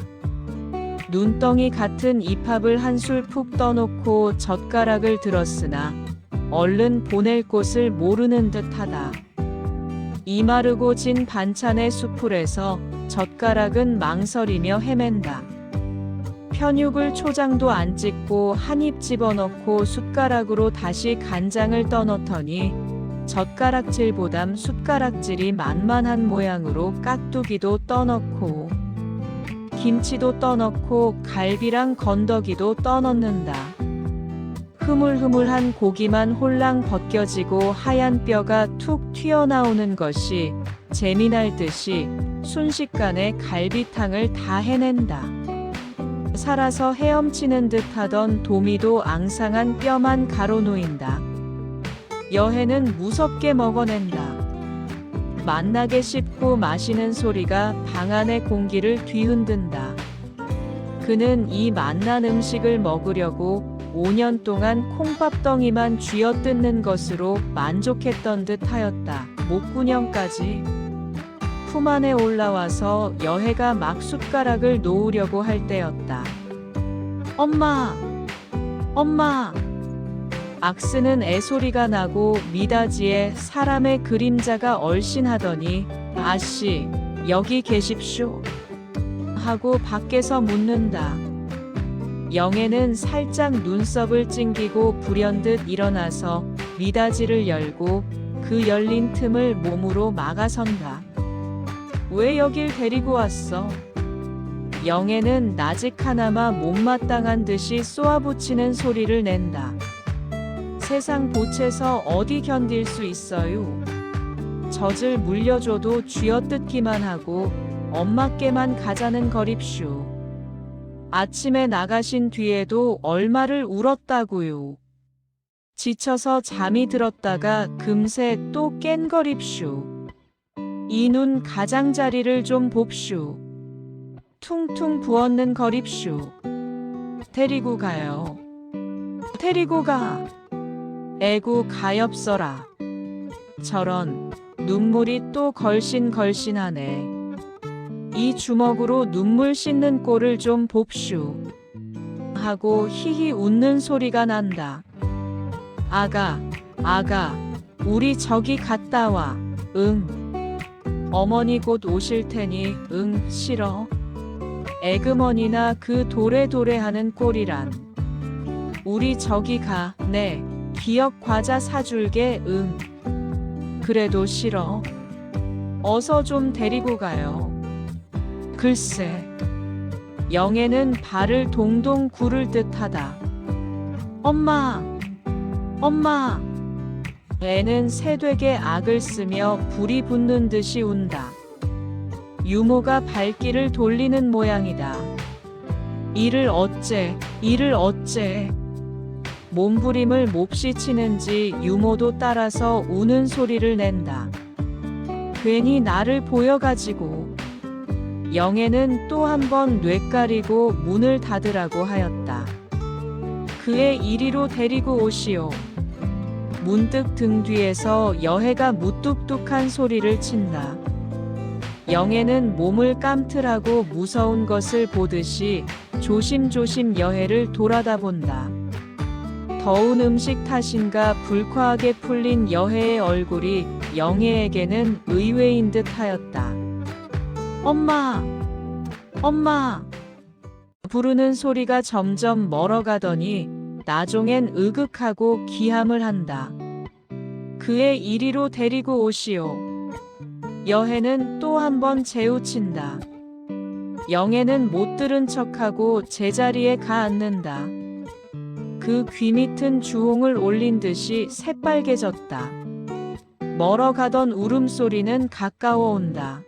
눈덩이 같은 이팝을 한술 푹 떠놓고 젓가락을 들었으나 얼른 보낼 곳을 모르는 듯하다. 이마르고 진 반찬의 수풀에서 젓가락은 망설이며 헤맨다. 편육을 초장도 안 찍고 한 입 집어넣고 숟가락으로 다시 간장을 떠넣더니 젓가락질보담 숟가락질이 만만한 모양으로 깍두기도 떠넣고 김치도 떠넣고 갈비랑 건더기도 떠넣는다. 흐물흐물한 고기만 홀랑 벗겨지고 하얀 뼈가 툭 튀어나오는 것이 재미날 듯이 순식간에 갈비탕을 다 해낸다. 살아서 헤엄치는 듯하던 도미도 앙상한 뼈만 가로놓인다. 여해는 무섭게 먹어낸다. 맛나게 씹고 마시는 소리가 방 안의 공기를 뒤흔든다. 그는 이 맛난 음식을 먹으려고 5년 동안 콩밥덩이만 쥐어뜯는 것으로 만족했던 듯 하였다. 목구녕까지. 품 안에 올라와서 여해가 막 숟가락을 놓으려고 할 때였다. 엄마! 엄마! 악스는 애소리가 나고 미닫이에 사람의 그림자가 얼씬하더니 아씨, 여기 계십쇼? 하고 밖에서 묻는다. 영애는 살짝 눈썹을 찡기고 불현듯 일어나서 미닫이를 열고 그 열린 틈을 몸으로 막아선다. 왜 여길 데리고 왔어? 영애는 나직 하나마 못마땅한 듯이 쏘아붙이는 소리를 낸다. 세상 보채서 어디 견딜 수 있어요? 젖을 물려줘도 쥐어뜯기만 하고 엄마께만 가자는 거립쇼. 아침에 나가신 뒤에도 얼마를 울었다고요. 지쳐서 잠이 들었다가 금세 또 깬 거립쇼. 이 눈 가장자리를 좀 봅쇼. 퉁퉁 부었는 거립쇼. 데리고 가요. 데리고 가. 애구 가엾어라. 저런 눈물이 또 걸신걸신하네. 이 주먹으로 눈물 씻는 꼴을 좀 봅쇼. 하고 히히 웃는 소리가 난다. 아가, 아가, 우리 저기 갔다 와. 응. 어머니 곧 오실 테니 응, 싫어. 에그머니나 그 도래도래하는 꼴이란. 우리 저기 가. 네. 기억 과자 사줄게. 응. 그래도 싫어. 어서 좀 데리고 가요. 글쎄. 영애는 발을 동동 구를 듯하다. 엄마! 엄마! 애는 새되게 악을 쓰며 불이 붙는 듯이 운다. 유모가 발길을 돌리는 모양이다. 이를 어째, 이를 어째. 몸부림을 몹시 치는지 유모도 따라서 우는 소리를 낸다. 괜히 나를 보여가지고. 영애는 또 한 번 뇌까리고 문을 닫으라고 하였다. 그의 이리로 데리고 오시오. 문득 등 뒤에서 여해가 무뚝뚝한 소리를 친다. 영애는 몸을 깜틀하고 무서운 것을 보듯이 조심조심 여해를 돌아다본다. 더운 음식 탓인가 불쾌하게 풀린 여해의 얼굴이 영애에게는 의외인 듯 하였다. 엄마! 엄마! 부르는 소리가 점점 멀어가더니 나중엔 으극하고 기함을 한다. 그의 이리로 데리고 오시오. 여해는 또 한 번 재우친다. 영애는 못 들은 척하고 제자리에 가 앉는다. 그 귀 밑은 주홍을 올린 듯이 새빨개졌다. 멀어가던 울음소리는 가까워 온다.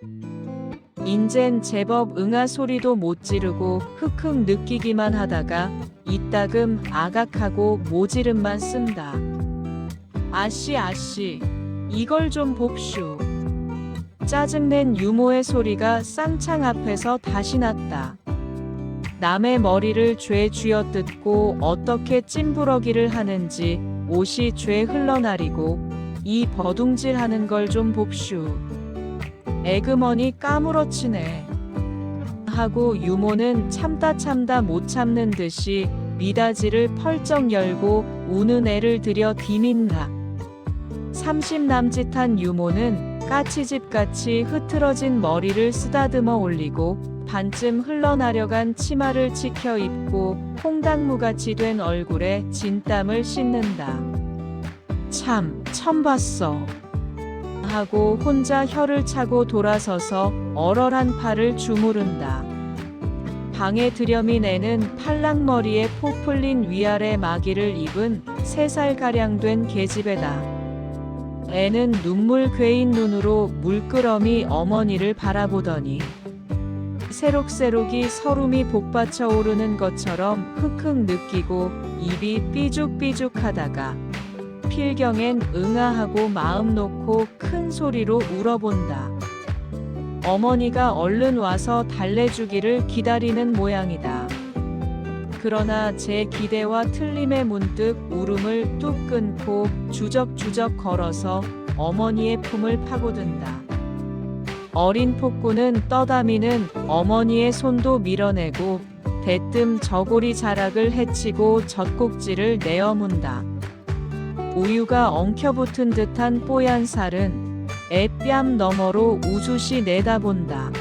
인젠 제법 응아 소리도 못 지르고 흑흑 느끼기만 하다가 이따금 아각하고 모지름만 쓴다. 아씨 아씨, 이걸 좀 봅쇼. 짜증낸 유모의 소리가 쌍창 앞에서 다시 났다. 남의 머리를 죄 쥐어뜯고 어떻게 찜부러기를 하는지 옷이 죄 흘러나리고 이 버둥질하는 걸 좀 봅쇼. 에그머니 까무러치네. 하고 유모는 참다 못 참는 듯이 미닫이를 펄쩍 열고 우는 애를 들여 디민다. 30 남짓한 유모는 까치집같이 흐트러진 머리를 쓰다듬어 올리고 반쯤 흘러나려간 치마를 치켜 입고 콩당무같이 된 얼굴에 진땀을 씻는다. 참, 처음 봤어. 하고 혼자 혀를 차고 돌아서서 얼얼한 팔을 주무른다. 방에 들여민 애는 팔랑머리에 포 풀린 위아래 마기를 입은 3살가량 된 계집애다. 애는 눈물 괴인 눈으로 물끄러미 어머니를 바라보더니 새록새록이 서름이 복받쳐 오르는 것처럼 흑흑 느끼고 입이 삐죽삐죽하다가 필경엔 응아하고 마음 놓고 큰 소리로 울어본다. 어머니가 얼른 와서 달래주기를 기다리는 모양이다. 그러나 제 기대와 틀림에 문득 울음을 뚝 끊고 주적주적 걸어서 어머니의 품을 파고든다. 어린 폭군은 떠다미는 어머니의 손도 밀어내고 대뜸 저고리 자락을 헤치고 젖꼭지를 내어문다. 우유가 엉켜붙은 듯한 뽀얀 살은 애 뺨 너머로 우주시 내다본다.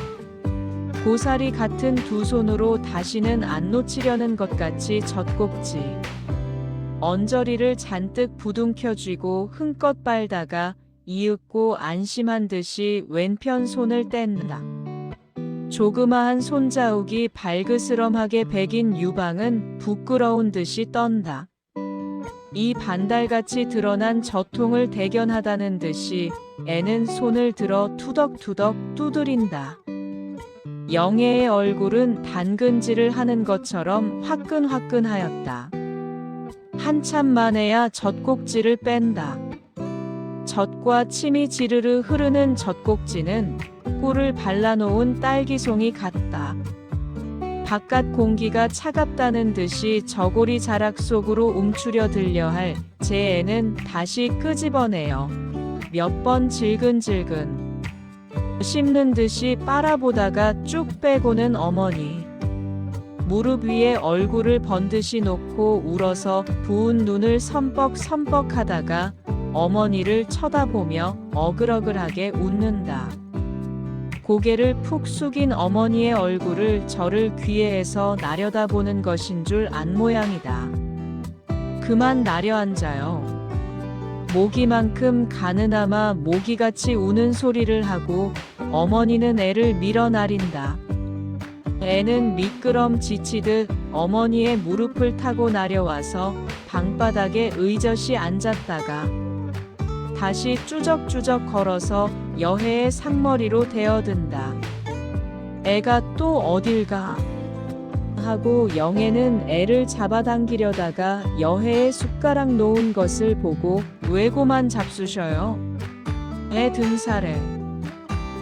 고사리 같은 두 손으로 다시는 안 놓치려는 것 같이 젖꼭지. 언저리를 잔뜩 부둥켜 쥐고 흥껏 빨다가 이윽고 안심한 듯이 왼편 손을 뗀다. 조그마한 손자욱이 발그스럼하게 베긴 유방은 부끄러운 듯이 떤다. 이 반달같이 드러난 저통을 대견하다는 듯이 애는 손을 들어 투덕투덕 두드린다. 영애의 얼굴은 당근질을 하는 것처럼 화끈화끈하였다. 한참 만에야 젖꼭지를 뺀다. 젖과 침이 지르르 흐르는 젖꼭지는 꿀을 발라놓은 딸기송이 같다. 바깥 공기가 차갑다는 듯이 저고리 자락 속으로 움츠려 들려 할 제 애는 다시 끄집어내어 몇 번 질근질근 씹는 듯이 빨아보다가 쭉 빼고는 어머니. 무릎 위에 얼굴을 번듯이 놓고 울어서 부은 눈을 섬뻑섬뻑 하다가 어머니를 쳐다보며 어글어글하게 웃는다. 고개를 푹 숙인 어머니의 얼굴을 저를 귀에에서 나려다보는 것인 줄 안 모양이다. 그만 나려앉아요. 모기만큼 가느나마 모기같이 우는 소리를 하고 어머니는 애를 밀어나린다. 애는 미끄럼 지치듯 어머니의 무릎을 타고 내려와서 방바닥에 의젓이 앉았다가 다시 쭈적쭈적 걸어서 여해의 상머리로 대어든다. 애가 또 어딜 가? 하고 영애는 애를 잡아당기려다가 여해의 숟가락 놓은 것을 보고 왜고만 잡수셔요? 애 등살에.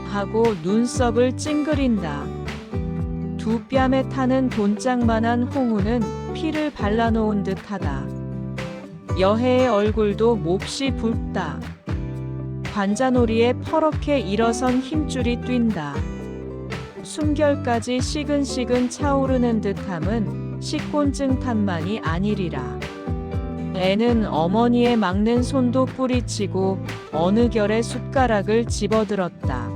하고 눈썹을 찡그린다. 두 뺨에 타는 돈짝만한 홍우는 피를 발라놓은 듯하다. 여해의 얼굴도 몹시 붉다. 관자놀이에 퍼렇게 일어선 힘줄이 뛴다. 숨결까지 시근시근 차오르는 듯함은 식곤증 탓만이 아니리라. 애는 어머니의 막는 손도 뿌리치고 어느 결에 숟가락을 집어들었다.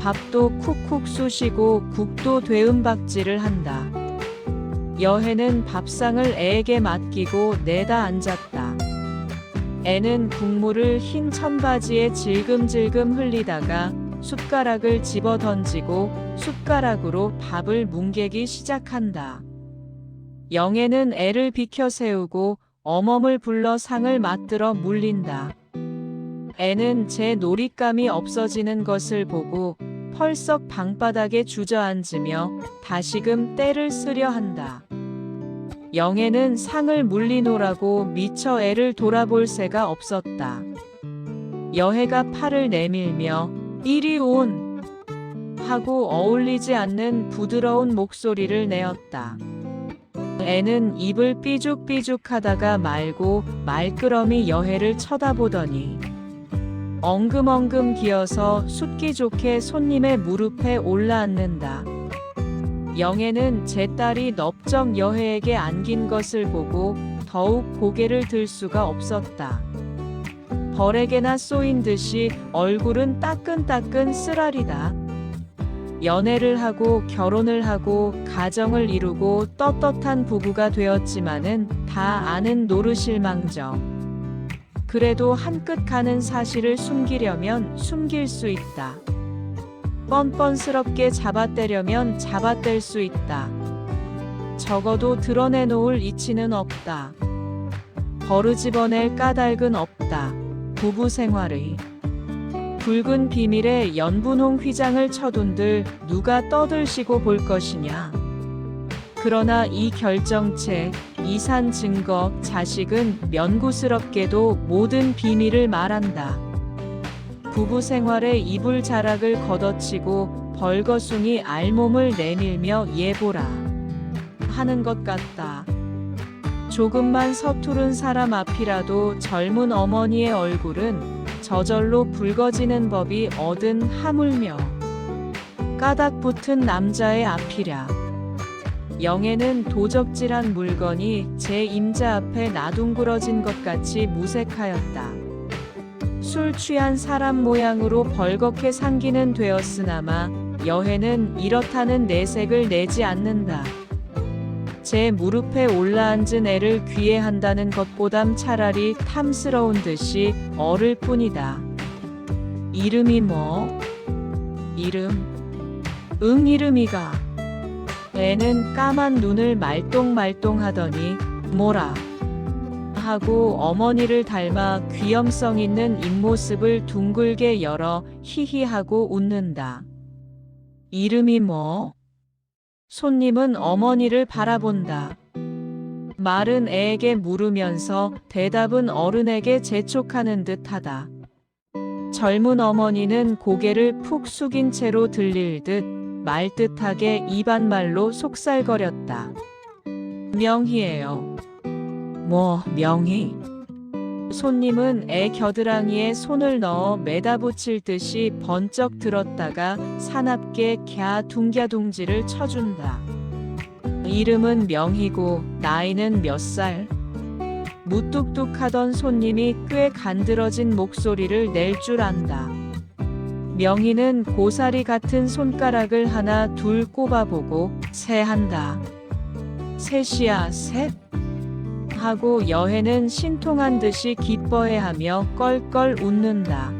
밥도 쿡쿡 쑤시고 국도 되음박질을 한다. 여해는 밥상을 애에게 맡기고 내다 앉았다. 애는 국물을 흰 천바지에 질금질금 흘리다가 숟가락을 집어 던지고 숟가락으로 밥을 뭉개기 시작한다. 영애는 애를 비켜 세우고 어멈을 불러 상을 맞들어 물린다. 애는 제 놀잇감이 없어지는 것을 보고 펄썩 방바닥에 주저앉으며 다시금 떼를 쓰려 한다. 영애는 상을 물리노라고 미처 애를 돌아볼 새가 없었다. 여해가 팔을 내밀며 이리 온! 하고 어울리지 않는 부드러운 목소리를 내었다. 애는 입을 삐죽삐죽 하다가 말고 말끄러미 여해를 쳐다보더니 엉금엉금 기어서 숫기 좋게 손님의 무릎에 올라앉는다. 영애는 제 딸이 넙적 여해에게 안긴 것을 보고 더욱 고개를 들 수가 없었다. 벌에게나 쏘인 듯이 얼굴은 따끈따끈 쓰라리다. 연애를 하고 결혼을 하고 가정을 이루고 떳떳한 부부가 되었지만은 다 아는 노릇일망정. 그래도 한끗 가는 사실을 숨기려면 숨길 수 있다. 뻔뻔스럽게 잡아떼려면 잡아뗄 수 있다. 적어도 드러내놓을 이치는 없다. 버르집어낼 까닭은 없다. 부부 생활의 붉은 비밀에 연분홍 휘장을 쳐둔들 누가 떠들시고 볼 것이냐. 그러나 이 결정체, 이산 증거, 자식은 면구스럽게도 모든 비밀을 말한다. 부부 생활에 이불 자락을 걷어치고 벌거숭이 알몸을 내밀며 예보라 하는 것 같다. 조금만 서투른 사람 앞이라도 젊은 어머니의 얼굴은 저절로 붉어지는 법이 얻은 하물며 까닭 붙은 남자의 앞이랴. 영애는 도적질한 물건이 제 임자 앞에 나둥그러진 것 같이 무색하였다. 술 취한 사람 모양으로 벌겋게 상기는 되었으나마 여해는 이렇다는 내색을 내지 않는다. 제 무릎에 올라앉은 애를 귀해한다는 것보담 차라리 탐스러운 듯이 어를 뿐이다. 이름이 뭐? 이름? 이름이가. 애는 까만 눈을 말똥말똥하더니 뭐라 하고 어머니를 닮아 귀염성 있는 입모습을 둥글게 열어 히히하고 웃는다. 이름이 뭐? 손님은 어머니를 바라본다. 말은 애에게 물으면서 대답은 어른에게 재촉하는 듯하다. 젊은 어머니는 고개를 푹 숙인 채로 들릴 듯 말뜻하게 입안말로 속살거렸다. 명희예요. 뭐 명희? 손님은 애 겨드랑이에 손을 넣어 매다 붙일 듯이 번쩍 들었다가 사납게 갸둥갸둥지를 쳐준다. 이름은 명희고 나이는 몇 살? 무뚝뚝하던 손님이 꽤 간드러진 목소리를 낼 줄 안다. 명희는 고사리 같은 손가락을 하나 둘 꼽아보고 세한다. 셋이야 셋? 하고 여해는 신통한 듯이 기뻐해하며 껄껄 웃는다.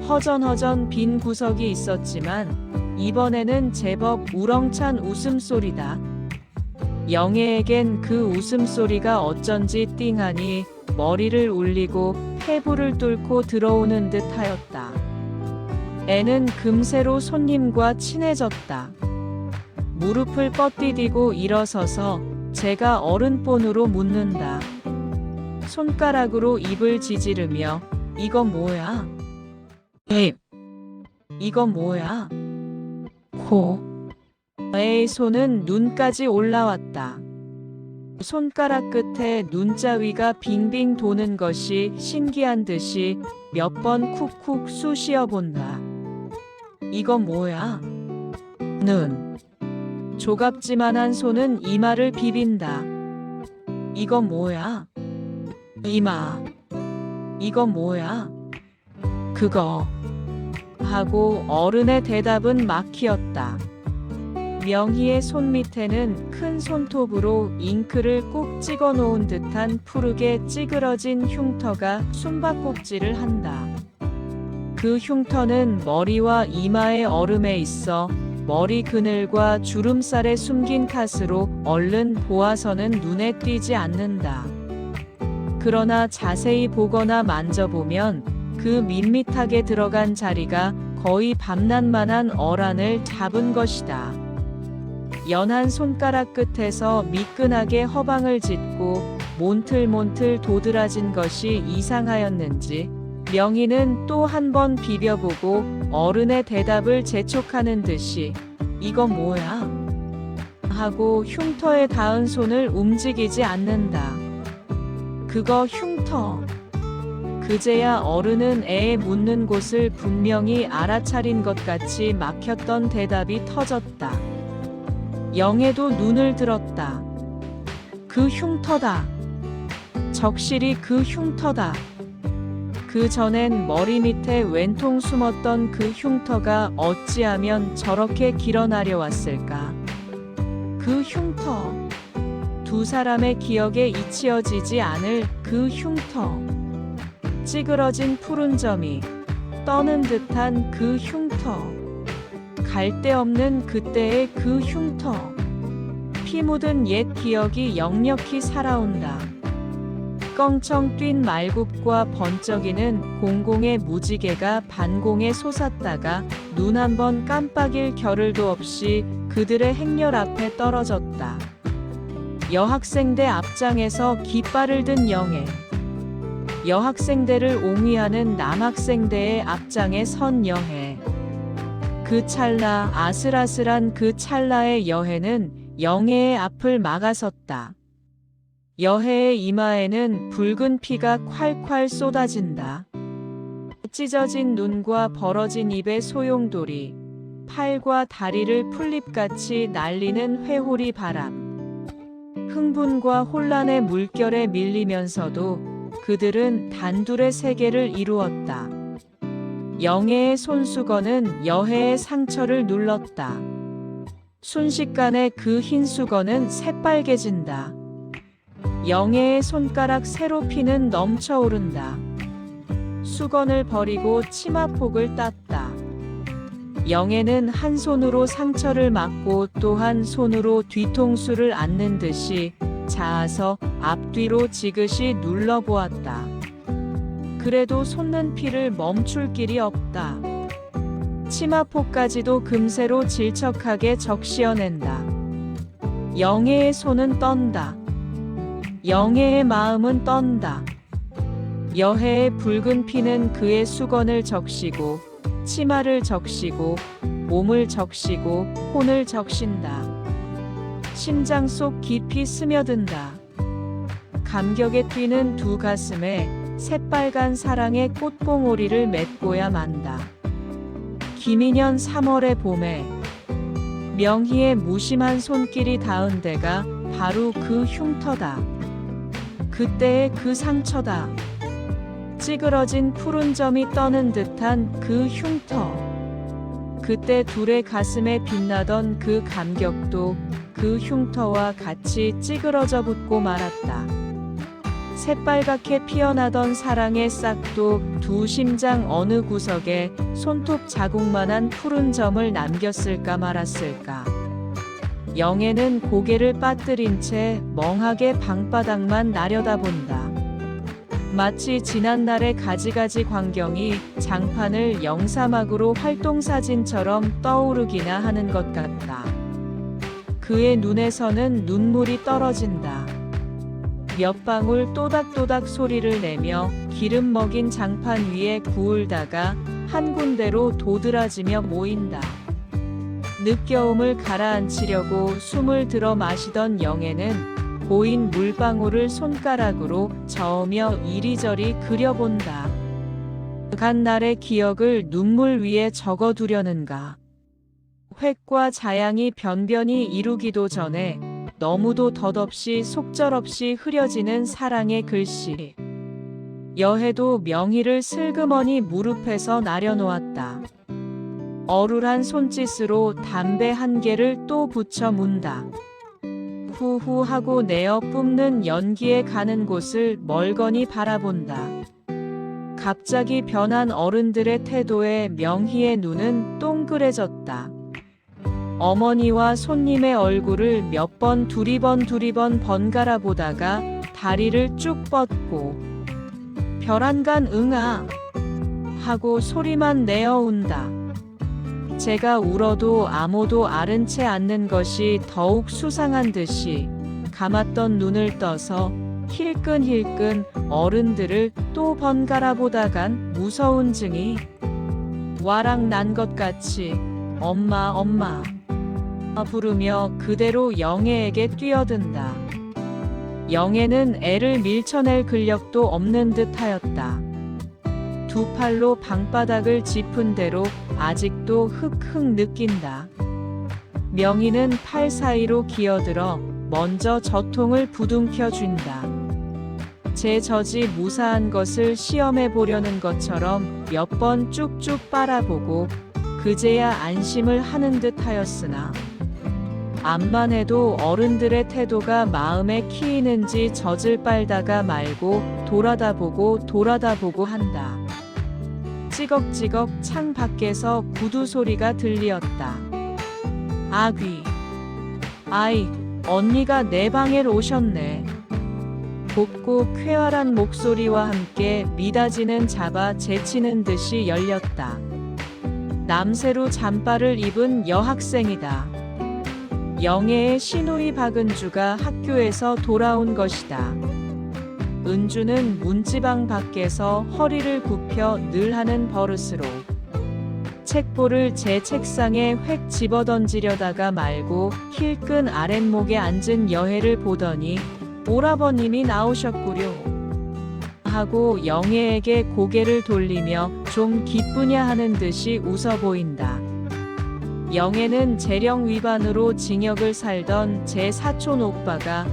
허전허전 빈 구석이 있었지만 이번에는 제법 우렁찬 웃음소리다. 영애에겐 그 웃음소리가 어쩐지 띵하니 머리를 울리고 폐부를 뚫고 들어오는 듯하였다. 애는 금세로 손님과 친해졌다. 무릎을 뻗디디고 일어서서 제가 어른본으로 묻는다. 손가락으로 입을 지지르며 이거 뭐야? 입. 이거 뭐야? 코. 애의 손은 눈까지 올라왔다. 손가락 끝에 눈자위가 빙빙 도는 것이 신기한 듯이 몇 번 쿡쿡 쑤시어 본다. 이거 뭐야? 눈. 조갑지만한 손은 이마를 비빈다. 이거 뭐야? 이마. 이거 뭐야? 그거. 하고 어른의 대답은 막히었다. 명희의 손밑에는 큰 손톱으로 잉크를 꾹 찍어 놓은 듯한 푸르게 찌그러진 흉터가 숨바꼭질을 한다. 그 흉터는 머리와 이마의 얼음에 있어 머리 그늘과 주름살에 숨긴 탓으로 얼른 보아서는 눈에 띄지 않는다. 그러나 자세히 보거나 만져보면 그 밋밋하게 들어간 자리가 거의 밤낮만한 어란을 잡은 것이다. 연한 손가락 끝에서 미끈하게 허방을 짚고 몬틀몬틀 도드라진 것이 이상하였는지 명희는 또 한 번 비벼보고 어른의 대답을 재촉하는 듯이 이거 뭐야? 하고 흉터에 닿은 손을 움직이지 않는다. 그거 흉터. 그제야 어른은 애의 묻는 곳을 분명히 알아차린 것 같이 막혔던 대답이 터졌다. 영애도 눈을 들었다. 그 흉터다. 적실히 그 흉터다. 그 전엔 머리 밑에 왼통 숨었던 그 흉터가 어찌하면 저렇게 길어나려 왔을까. 그 흉터. 두 사람의 기억에 잊혀지지 않을 그 흉터. 찌그러진 푸른 점이 떠는 듯한 그 흉터. 갈 데 없는 그때의 그 흉터. 피 묻은 옛 기억이 역력히 살아온다. 껑청 뛴 말굽과 번쩍이는 공공의 무지개가 반공에 솟았다가 눈 한 번 깜빡일 겨를도 없이 그들의 행렬 앞에 떨어졌다. 여학생대 앞장에서 깃발을 든 영애. 여학생대를 옹위하는 남학생대의 앞장에 선 여해. 그 찰나, 아슬아슬한 그 찰나의 여해는 영애의 앞을 막아섰다. 여해의 이마에는 붉은 피가 콸콸 쏟아진다. 찢어진 눈과 벌어진 입의 소용돌이, 팔과 다리를 풀잎같이 날리는 회오리 바람. 흥분과 혼란의 물결에 밀리면서도 그들은 단둘의 세계를 이루었다. 영애의 손수건은 여해의 상처를 눌렀다. 순식간에 그 흰 수건은 새빨개진다. 영애의 손가락 세로피는 넘쳐오른다. 수건을 버리고 치마폭을 땄다. 영애는 한 손으로 상처를 막고 또 한 손으로 뒤통수를 안는 듯이 자아서 앞뒤로 지그시 눌러보았다. 그래도 솟는 피를 멈출 길이 없다. 치마폭까지도 금세로 질척하게 적시어낸다. 영애의 손은 떤다. 영애의 마음은 떤다. 여해의 붉은 피는 그의 수건을 적시고 치마를 적시고 몸을 적시고 혼을 적신다. 심장 속 깊이 스며든다. 감격에 뛰는 두 가슴에 새빨간 사랑의 꽃봉오리를 맺고야 만다. 기민년 3월의 봄에 명희의 무심한 손길이 닿은 데가 바로 그 흉터다. 그때의 그 상처다. 찌그러진 푸른 점이 떠는 듯한 그 흉터. 그때 둘의 가슴에 빛나던 그 감격도 그 흉터와 같이 찌그러져 붙고 말았다. 새빨갛게 피어나던 사랑의 싹도 두 심장 어느 구석에 손톱 자국만한 푸른 점을 남겼을까 말았을까. 영애는 고개를 빠뜨린 채 멍하게 방바닥만 나려다본다. 마치 지난날의 가지가지 광경이 장판을 영사막으로 활동사진처럼 떠오르기나 하는 것 같다. 그의 눈에서는 눈물이 떨어진다. 몇 방울 또닥또닥 소리를 내며 기름 먹인 장판 위에 구울다가 한 군데로 도드라지며 모인다. 늦겨움을 가라앉히려고 숨을 들어 마시던 영애는 고인 물방울을 손가락으로 저으며 이리저리 그려본다. 간 날의 기억을 눈물 위에 적어두려는가. 획과 자양이 변변히 이루기도 전에 너무도 덧없이 속절없이 흐려지는 사랑의 글씨. 여해도 명희를 슬그머니 무릎에서 나려놓았다. 어눌한 손짓으로 담배 한 개를 또 붙여 문다. 후후 하고 내어 뿜는 연기에 가는 곳을 멀거니 바라본다. 갑자기 변한 어른들의 태도에 명희의 눈은 동그래졌다. 어머니와 손님의 얼굴을 몇 번 두리번 번갈아 보다가 다리를 쭉 뻗고 별안간 응아 하고 소리만 내어 운다. 제가 울어도 아무도 아른 채 앉는 것이 더욱 수상한 듯이 감았던 눈을 떠서 힐끈힐끈 어른들을 또 번갈아 보다간 무서운 증이 와락 난 것 같이 엄마 엄마 부르며 그대로 영애에게 뛰어든다. 영애는 애를 밀쳐낼 근력도 없는 듯하였다. 두 팔로 방바닥을 짚은 대로 아직도 흑흑 느낀다. 명희는 팔 사이로 기어들어 먼저 저통을 부둥켜 준다. 제 젖이 무사한 것을 시험해 보려는 것처럼 몇 번 쭉쭉 빨아보고 그제야 안심을 하는 듯하였으나 암만 해도 어른들의 태도가 마음에 키이는지 젖을 빨다가 말고 돌아다보고 한다. 찌걱찌걱 창 밖에서 구두 소리가 들리었다. 아귀, 아이, 언니가 내 방에 오셨네. 곱고 쾌활한 목소리와 함께 미닫이는 잡아 제치는 듯이 열렸다. 남새로 잠바를 입은 여학생이다. 영애의 시누이 박은주가 학교에서 돌아온 것이다. 은주는 문지방 밖에서 허리를 굽혀 늘 하는 버릇으로 책보를 제 책상에 획 집어던지려다가 말고 힐끈 아랫목에 앉은 여해를 보더니 오라버님이 나오셨구려 하고 영애에게 고개를 돌리며 좀 기쁘냐 하는 듯이 웃어 보인다. 영애는 재령 위반으로 징역을 살던 제 사촌 오빠가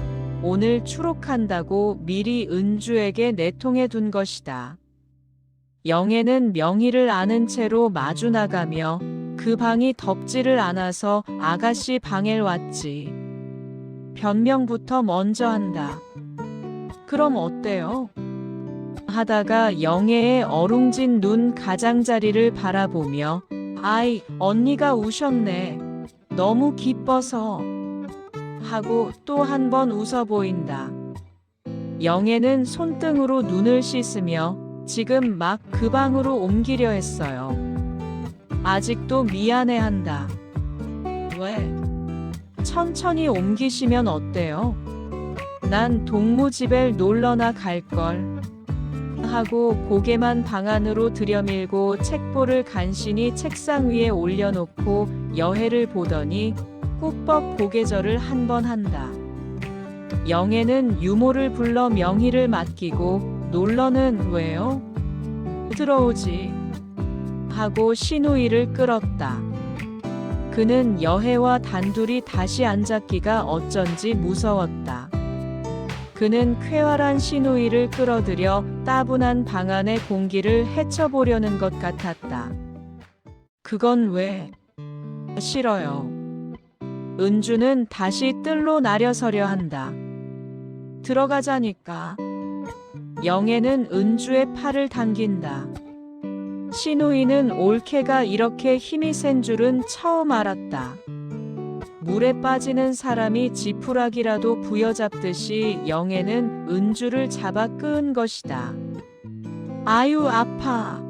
오늘 추록한다고 미리 은주에게 내통해 둔 것이다. 영애는 명의를 아는 채로 마주 나가며 그 방이 덥지를 않아서 아가씨 방에 왔지. 변명부터 먼저 한다. 그럼 어때요? 하다가 영애의 어룽진 눈 가장자리를 바라보며 아이, 언니가 우셨네. 너무 기뻐서. 하고 또 한 번 웃어 보인다. 영애는 손등으로 눈을 씻으며 지금 막 그 방으로 옮기려 했어요. 아직도 미안해한다. 왜? 천천히 옮기시면 어때요? 난 동무집에 놀러나 갈걸. 하고 고개만 방 안으로 들여밀고 책보를 간신히 책상 위에 올려놓고 여해를 보더니 꾹뻑 고개절을 한 번 한다. 영애는 유모를 불러 명의를 맡기고 놀러는 왜요? 들어오지. 하고 시누이를 끌었다. 그는 여해와 단둘이 다시 앉았기가 어쩐지 무서웠다. 그는 쾌활한 시누이를 끌어들여 따분한 방 안의 공기를 헤쳐보려는 것 같았다. 그건 왜? 싫어요. 은주는 다시 뜰로 나려서려 한다. 들어가자니까. 영애는 은주의 팔을 당긴다. 시누이는 올케가 이렇게 힘이 센 줄은 처음 알았다. 물에 빠지는 사람이 지푸라기라도 부여잡듯이 영애는 은주를 잡아 끄은 것이다. 아유 아파.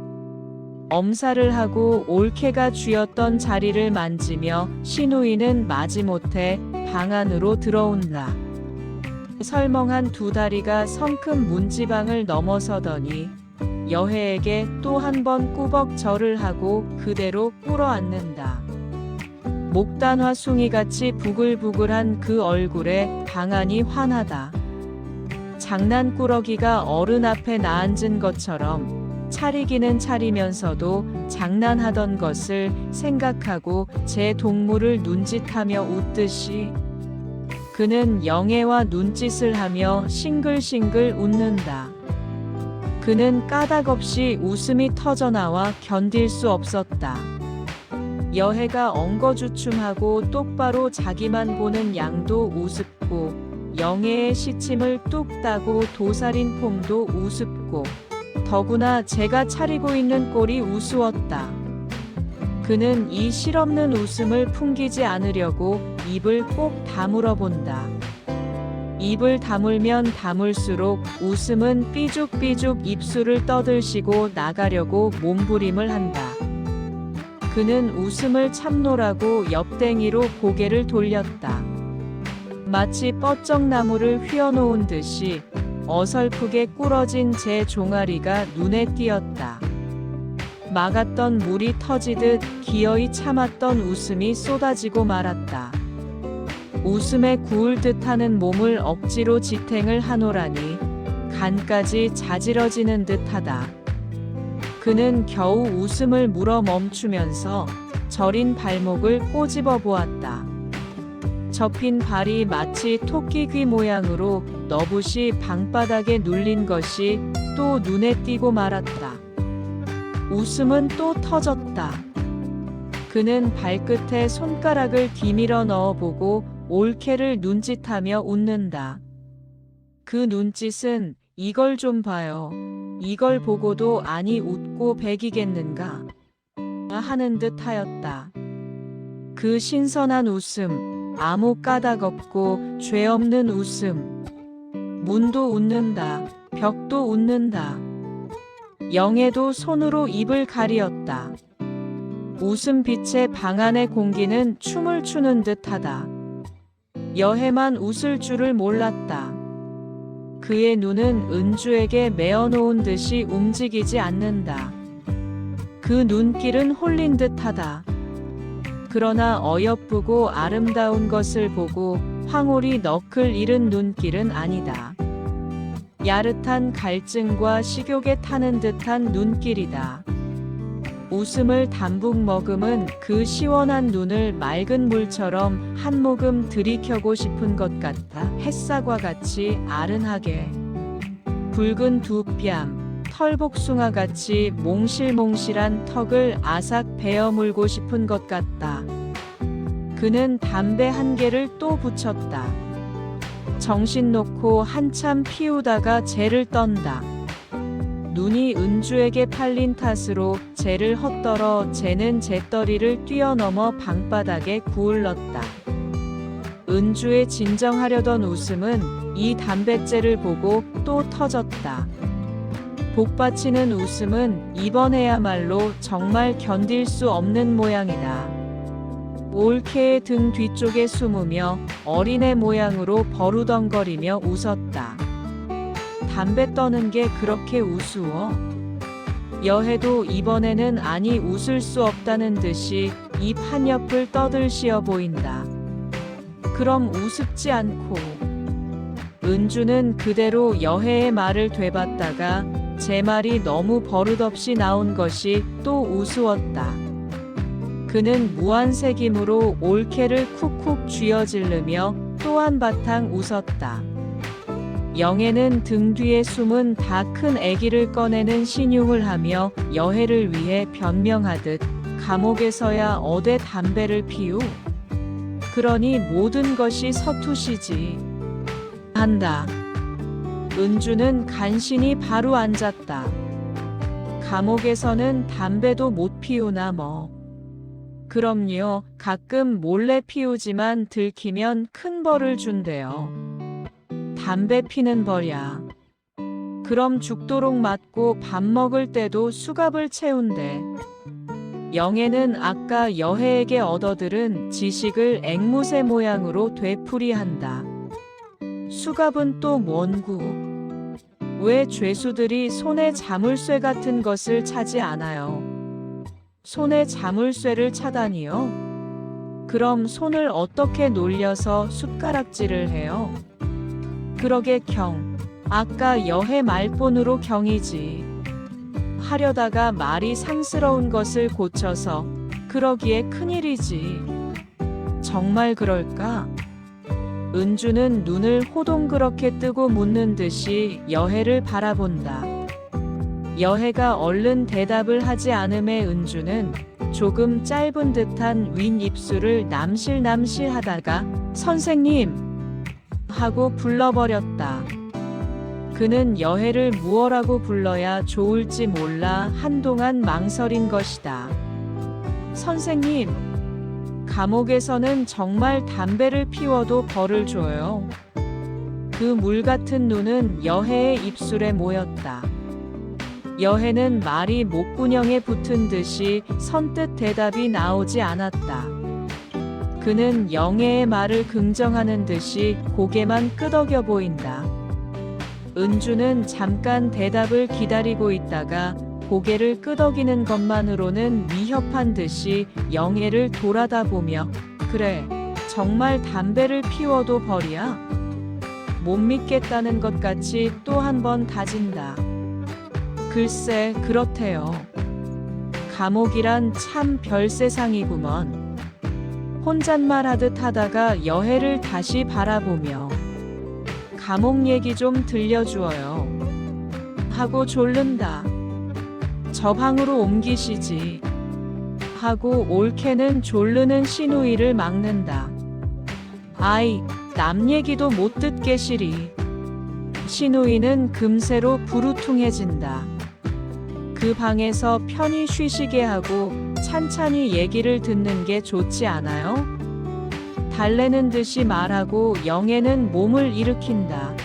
엄살을 하고 올케가 쥐었던 자리를 만지며 시누이는 마지못해 방 안으로 들어온다. 설멍한 두 다리가 성큼 문지방을 넘어서더니 여해에게 또 한 번 꾸벅 절을 하고 그대로 꿇어앉는다. 목단화 숭이같이 부글부글한 그 얼굴에 방안이 환하다. 장난꾸러기가 어른 앞에 나앉은 것처럼 차리기는 차리면서도 장난하던 것을 생각하고 제 동무를 눈짓하며 웃듯이 그는 영애와 눈짓을 하며 싱글싱글 웃는다. 그는 까닭없이 웃음이 터져나와 견딜 수 없었다. 여해가 엉거주춤하고 똑바로 자기만 보는 양도 우습고 영애의 시침을 뚝 따고 도살인 폼도 우습고 더구나 제가 차리고 있는 꼴이 우스웠다. 그는 이 실없는 웃음을 풍기지 않으려고 입을 꼭 다물어 본다. 입을 다물면 다물수록 웃음은 삐죽삐죽 입술을 떠들시고 나가려고 몸부림을 한다. 그는 웃음을 참노라고 옆댕이로 고개를 돌렸다. 마치 뻗쩍나무를 휘어놓은 듯이 어설프게 꿇어진 제 종아리가 눈에 띄었다. 막았던 물이 터지듯 기어이 참았던 웃음이 쏟아지고 말았다. 웃음에 구울 듯하는 몸을 억지로 지탱을 하노라니 간까지 자지러지는 듯하다. 그는 겨우 웃음을 물어 멈추면서 저린 발목을 꼬집어 보았다. 접힌 발이 마치 토끼 귀 모양으로 너붓이 방바닥에 눌린 것이 또 눈에 띄고 말았다. 웃음은 또 터졌다. 그는 발끝에 손가락을 뒤밀어 넣어보고 올케를 눈짓하며 웃는다. 그 눈짓은 이걸 좀 봐요. 이걸 보고도 아니 웃고 배기겠는가 하는 듯 하였다. 그 신선한 웃음, 아무 까닭 없고 죄 없는 웃음. 문도 웃는다. 벽도 웃는다. 영애도 손으로 입을 가리었다. 웃음빛에 방 안의 공기는 춤을 추는 듯하다. 여해만 웃을 줄을 몰랐다. 그의 눈은 은주에게 메어놓은 듯이 움직이지 않는다. 그 눈길은 홀린 듯하다. 그러나 어여쁘고 아름다운 것을 보고 황홀히 너클 잃은 눈길은 아니다. 야릇한 갈증과 식욕에 타는 듯한 눈길이다. 웃음을 담뿍 머금은 그 시원한 눈을 맑은 물처럼 한 모금 들이켜고 싶은 것 같다. 햇사과 같이 아른하게 붉은 두 뺨, 털복숭아같이 몽실몽실한 턱을 아삭 베어 물고 싶은 것 같다. 그는 담배 한 개를 또 붙였다. 정신 놓고 한참 피우다가 재를 떤다. 눈이 은주에게 팔린 탓으로 재를 헛떨어 재는 재떨이를 뛰어넘어 방바닥에 구울렀다. 은주의 진정하려던 웃음은 이 담뱃재를 보고 또 터졌다. 복받치는 웃음은 이번에야말로 정말 견딜 수 없는 모양이다. 올케의 등 뒤쪽에 숨으며 어린애 모양으로 버루덩거리며 웃었다. 담배 떠는 게 그렇게 우스워? 여해도 이번에는 아니 웃을 수 없다는 듯이 입 한 옆을 떠들시어 보인다. 그럼 우습지 않고. 은주는 그대로 여해의 말을 되받다가 제 말이 너무 버릇없이 나온 것이 또 우스웠다. 그는 무한색임으로 올케를 쿡쿡 쥐어질르며 또 한바탕 웃었다. 영애는 등 뒤에 숨은 다 큰 애기를 꺼내는 신용을 하며 여해를 위해 변명하듯 감옥에서야 어대 담배를 피우? 그러니 모든 것이 서투시지. 한다. 은주는 간신히 바로 앉았다. 감옥에서는 담배도 못 피우나 뭐. 그럼요. 가끔 몰래 피우지만 들키면 큰 벌을 준대요. 담배 피는 벌이야. 그럼 죽도록 맞고 밥 먹을 때도 수갑을 채운대. 영애는 아까 여해에게 얻어들은 지식을 앵무새 모양으로 되풀이한다. 수갑은 또 뭔구? 왜 죄수들이 손에 자물쇠 같은 것을 차지 않아요? 손에 자물쇠를 차다니요? 그럼 손을 어떻게 놀려서 숟가락질을 해요? 그러게 경. 아까 여해 말본으로 경이지. 하려다가 말이 상스러운 것을 고쳐서 그러기에 큰일이지. 정말 그럴까? 은주는 눈을 호동그렇게 뜨고 묻는 듯이 여해를 바라본다. 여해가 얼른 대답을 하지 않음에 은주는 조금 짧은 듯한 윗입술을 남실남실 하다가 선생님! 하고 불러버렸다. 그는 여해를 무엇라고 불러야 좋을지 몰라 한동안 망설인 것이다. 선생님! 감옥에서는 정말 담배를 피워도 벌을 줘요. 그 물 같은 눈은 여해의 입술에 모였다. 여해는 말이 목구녕에 붙은 듯이 선뜻 대답이 나오지 않았다. 그는 영애의 말을 긍정하는 듯이 고개만 끄덕여 보인다. 은주는 잠깐 대답을 기다리고 있다가 고개를 끄덕이는 것만으로는 위협한 듯이 영애를 돌아다보며 그래, 정말 담배를 피워도 벌이야? 못 믿겠다는 것 같이 또 한 번 다진다. 글쎄, 그렇대요. 감옥이란 참 별세상이구먼. 혼잣말 하듯 하다가 여해를 다시 바라보며 감옥 얘기 좀 들려주어요. 하고 졸른다. 저 방으로 옮기시지. 하고 올케는 졸르는 신우이를 막는다. 아이, 남 얘기도 못 듣게 시리. 신우이는 금세로 부르퉁해진다. 그 방에서 편히 쉬시게 하고 찬찬히 얘기를 듣는 게 좋지 않아요? 달래는 듯이 말하고 영애는 몸을 일으킨다.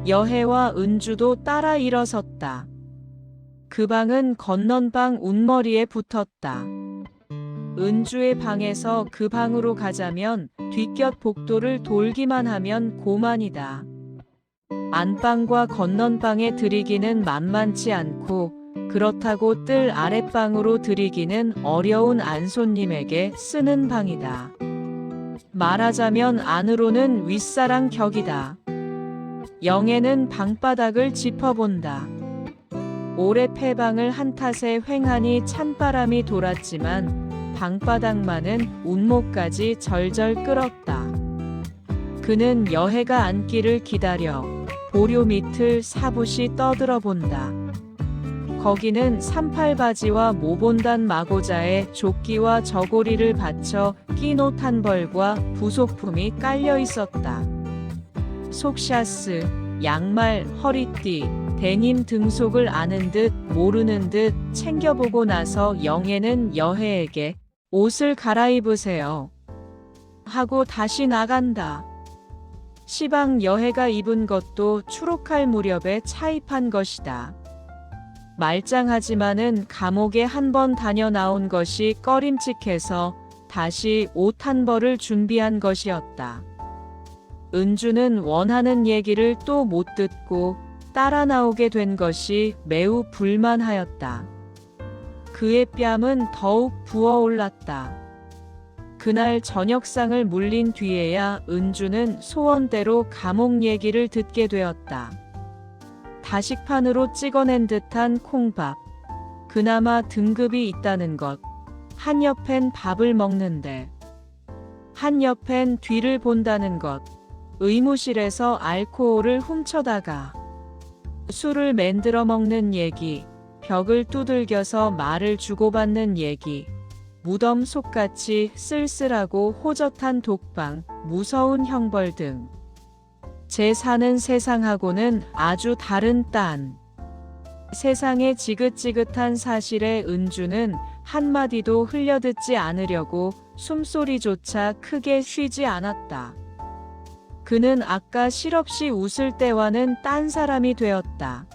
여해와 은주도 따라 일어섰다. 그 방은 건넌방 운머리에 붙었다. 은주의 방에서 그 방으로 가자면 뒷곁 복도를 돌기만 하면 고만이다. 안방과 건넌방에 들이기는 만만치 않고 그렇다고 뜰 아랫방으로 들이기는 어려운 안손님에게 쓰는 방이다. 말하자면 안으로는 윗사랑 격이다. 영애는 방바닥을 짚어본다. 오래 폐방을 한 탓에 횡하니 찬바람이 돌았지만 방바닥만은 운목까지 절절 끓었다. 그는 여해가 앉기를 기다려 보료 밑을 사붓이 떠들어 본다. 거기는 산팔바지와 모본단 마고자에 조끼와 저고리를 받쳐 낀 옷 한 벌과 부속품이 깔려 있었다. 속샤스, 양말, 허리띠, 데님 등속을 아는 듯 모르는 듯 챙겨보고 나서 영애는 여해에게 옷을 갈아입으세요 하고 다시 나간다. 시방 여해가 입은 것도 추록할 무렵에 차입한 것이다. 말짱하지만은 감옥에 한 번 다녀 나온 것이 꺼림칙해서 다시 옷 한 벌을 준비한 것이었다. 은주는 원하는 얘기를 또 못 듣고 따라 나오게 된 것이 매우 불만하였다. 그의 뺨은 더욱 부어올랐다. 그날 저녁상을 물린 뒤에야 은주는 소원대로 감옥 얘기를 듣게 되었다. 다식판으로 찍어낸 듯한 콩밥. 그나마 등급이 있다는 것. 한 옆엔 밥을 먹는데 한 옆엔 뒤를 본다는 것. 의무실에서 알코올을 훔쳐다가 술을 만들어 먹는 얘기. 벽을 두들겨서 말을 주고받는 얘기. 무덤 속같이 쓸쓸하고 호젓한 독방, 무서운 형벌 등. 제 사는 세상하고는 아주 다른 딴. 세상의 지긋지긋한 사실에 은주는 한마디도 흘려듣지 않으려고 숨소리조차 크게 쉬지 않았다. 그는 아까 실없이 웃을 때와는 딴 사람이 되었다.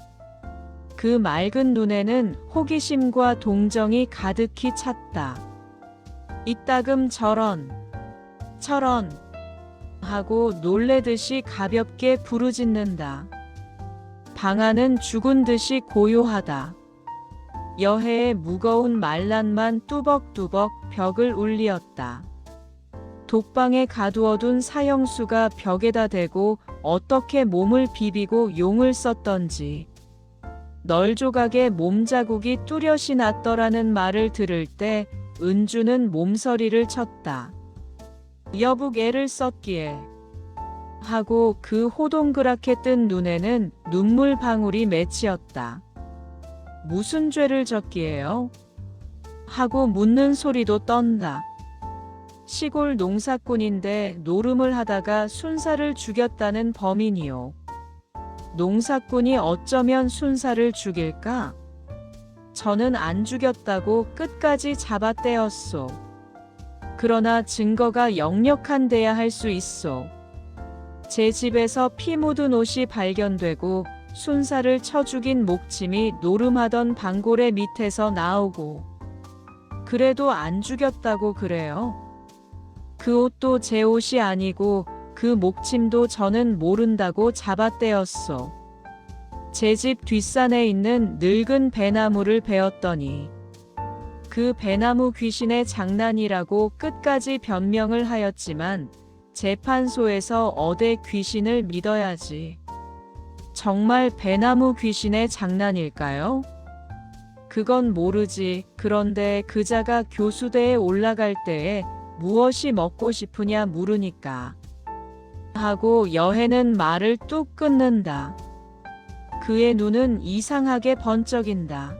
그 맑은 눈에는 호기심과 동정이 가득히 찼다. 이따금 저런 하고 놀래듯이 가볍게 부르짖는다. 방 안은 죽은 듯이 고요하다. 여해의 무거운 말란만 뚜벅뚜벅 벽을 울리었다. 독방에 가두어둔 사형수가 벽에다 대고 어떻게 몸을 비비고 용을 썼던지. 널조각에 몸자국이 뚜렷이 났더라는 말을 들을 때 은주는 몸서리를 쳤다. 여북 애를 썼기에 하고 그 호동그랗게 뜬 눈에는 눈물 방울이 맺히었다. 무슨 죄를 졌기에요? 하고 묻는 소리도 떤다. 시골 농사꾼인데 노름을 하다가 순사를 죽였다는 범인이요. 농사꾼이 어쩌면 순사를 죽일까? 저는 안 죽였다고 끝까지 잡아떼었소. 그러나 증거가 역력한데야 할 수 있소. 제 집에서 피 묻은 옷이 발견되고 순사를 쳐 죽인 목침이 노름하던 방고래 밑에서 나오고. 그래도 안 죽였다고 그래요. 그 옷도 제 옷이 아니고 그 목침도 저는 모른다고 잡아떼었소. 제 집 뒷산에 있는 늙은 배나무를 베었더니 그 배나무 귀신의 장난이라고 끝까지 변명을 하였지만 재판소에서 어대 귀신을 믿어야지. 정말 배나무 귀신의 장난일까요? 그건 모르지. 그런데 그자가 교수대에 올라갈 때에 무엇이 먹고 싶으냐 물으니까 하고 여해는 말을 뚝 끊는다. 그의 눈은 이상하게 번쩍인다.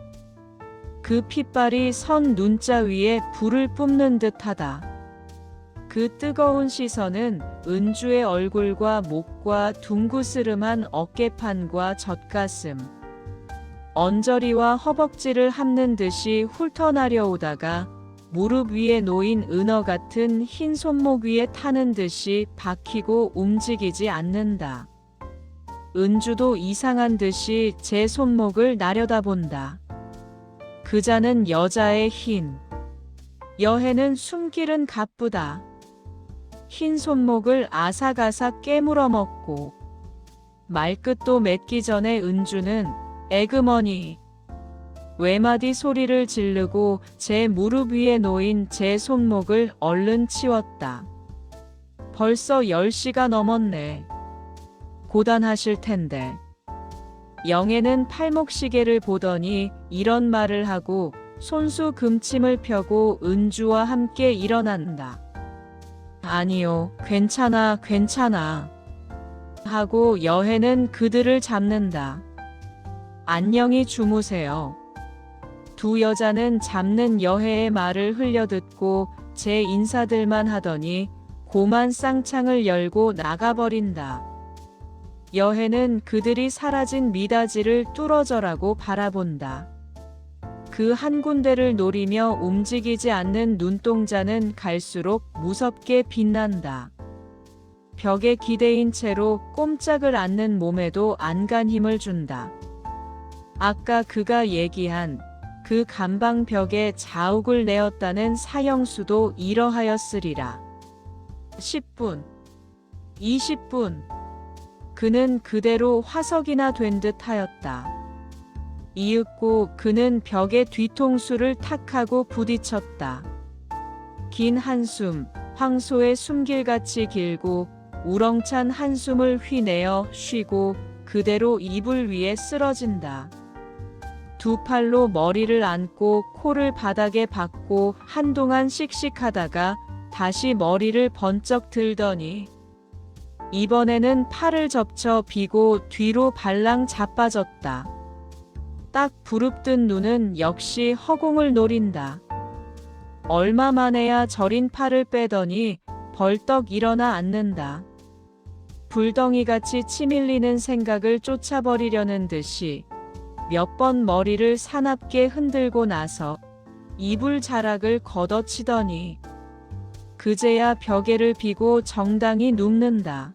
그 핏발이 선 눈자 위에 불을 뿜는 듯하다. 그 뜨거운 시선은 은주의 얼굴과 목과 둥그스름한 어깨판과 젖가슴, 언저리와 허벅지를 함는 듯이 훑어나려 오다가 무릎 위에 놓인 은어 같은 흰 손목 위에 타는 듯이 박히고 움직이지 않는다. 은주도 이상한 듯이 제 손목을 나려다본다. 그자는 여자의 흰, 여해는 숨길은 가쁘다. 흰 손목을 아삭아삭 깨물어 먹고 말끝도 맺기 전에 은주는 에그머니 외마디 소리를 지르고 제 무릎 위에 놓인 제 손목을 얼른 치웠다. 벌써 10시가 넘었네. 고단하실 텐데. 영애는 팔목시계를 보더니 이런 말을 하고 손수 금침을 펴고 은주와 함께 일어난다. 아니요, 괜찮아, 괜찮아. 하고 여혜는 그들을 잡는다. 안녕히 주무세요. 두 여자는 잡는 여혜의 말을 흘려듣고 제 인사들만 하더니 고만 쌍창을 열고 나가버린다. 여혜는 그들이 사라진 미닫이를 뚫어져라고 바라본다. 그 한 군데를 노리며 움직이지 않는 눈동자는 갈수록 무섭게 빛난다. 벽에 기대인 채로 꼼짝을 않는 몸에도 안간 힘을 준다. 아까 그가 얘기한 그 감방벽에 자욱을 내었다는 사형수도 이러하였으리라. 10분, 20분. 그는 그대로 화석이나 된 듯 하였다. 이윽고 그는 벽에 뒤통수를 탁하고 부딪혔다. 긴 한숨, 황소의 숨길같이 길고 우렁찬 한숨을 휘내어 쉬고 그대로 이불 위에 쓰러진다. 두 팔로 머리를 안고 코를 바닥에 박고 한동안 씩씩하다가 다시 머리를 번쩍 들더니 이번에는 팔을 접쳐 비고 뒤로 발랑 자빠졌다. 딱 부릅뜬 눈은 역시 허공을 노린다. 얼마 만에야 저린 팔을 빼더니 벌떡 일어나 앉는다. 불덩이같이 치밀리는 생각을 쫓아버리려는 듯이 몇 번 머리를 사납게 흔들고 나서 이불 자락을 걷어치더니 그제야 벽에를 비고 정당히 눕는다.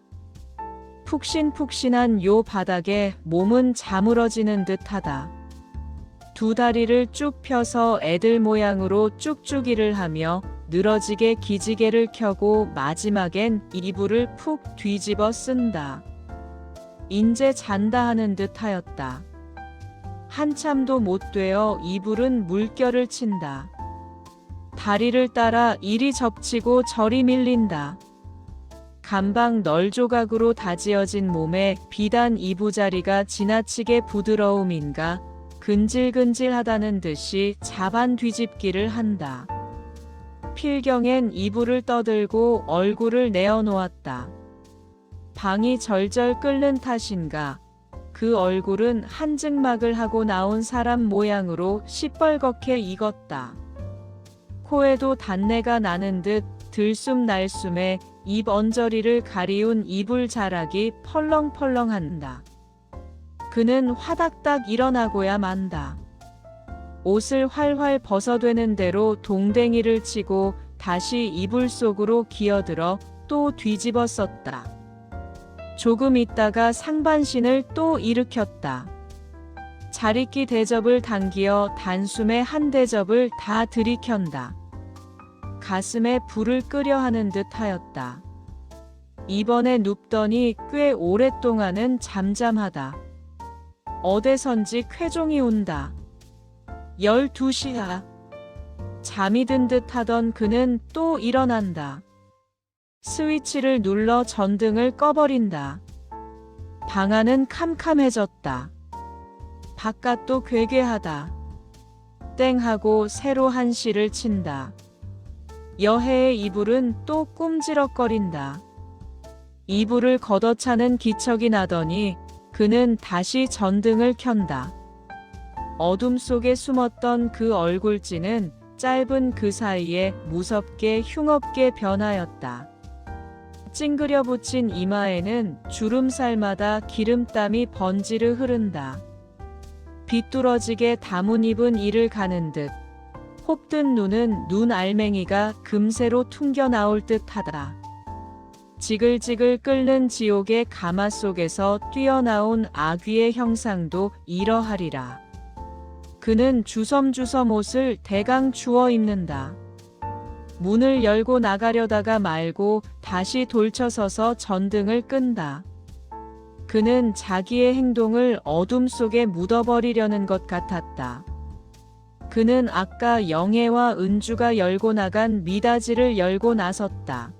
푹신푹신한 요 바닥에 몸은 자물어지는 듯하다. 두 다리를 쭉 펴서 애들 모양으로 쭉쭉이를 하며 늘어지게 기지개를 켜고 마지막엔 이불을 푹 뒤집어 쓴다. 인제 잔다 하는 듯하였다. 한참도 못 되어 이불은 물결을 친다. 다리를 따라 이리 접치고 저리 밀린다. 감방 널조각으로 다지어진 몸에 비단 이부자리가 지나치게 부드러움인가 근질근질하다는 듯이 자반 뒤집기를 한다. 필경엔 이불을 떠들고 얼굴을 내어놓았다. 방이 절절 끓는 탓인가 그 얼굴은 한증막을 하고 나온 사람 모양으로 시뻘겋게 익었다. 코에도 단내가 나는 듯 들숨날숨에 입 언저리를 가리운 이불 자락이 펄렁펄렁한다. 그는 화닥닥 일어나고야 만다. 옷을 활활 벗어되는 대로 동댕이를 치고 다시 이불 속으로 기어들어 또 뒤집어 썼다. 조금 있다가 상반신을 또 일으켰다. 자리끼 대접을 당기어 단숨에 한 대접을 다 들이켠다. 가슴에 불을 끄려 하는 듯 하였다. 이번에 눕더니 꽤 오랫동안은 잠잠하다. 어디선지 쾌종이 온다. 12시야. 잠이 든 듯 하던 그는 또 일어난다. 스위치를 눌러 전등을 꺼버린다. 방 안은 캄캄해졌다. 바깥도 괴괴하다. 땡 하고 새로 한시를 친다. 여혜의 이불은 또 꿈지럭거린다. 이불을 걷어차는 기척이 나더니 그는 다시 전등을 켠다. 어둠 속에 숨었던 그 얼굴찌는 짧은 그 사이에 무섭게 흉업게 변하였다. 찡그려 붙인 이마에는 주름살마다 기름땀이 번지르 흐른다. 비뚤어지게 다문 입은 이를 가는 듯 혹든 눈은 눈 알맹이가 금세로 퉁겨 나올 듯하다. 지글지글 끓는 지옥의 가마 속에서 뛰어나온 아귀의 형상도 이러하리라. 그는 주섬주섬 옷을 대강 주워 입는다. 문을 열고 나가려다가 말고 다시 돌쳐서서 전등을 끈다. 그는 자기의 행동을 어둠 속에 묻어버리려는 것 같았다. 그는 아까 영애와 은주가 열고 나간 미닫이를 열고 나섰다.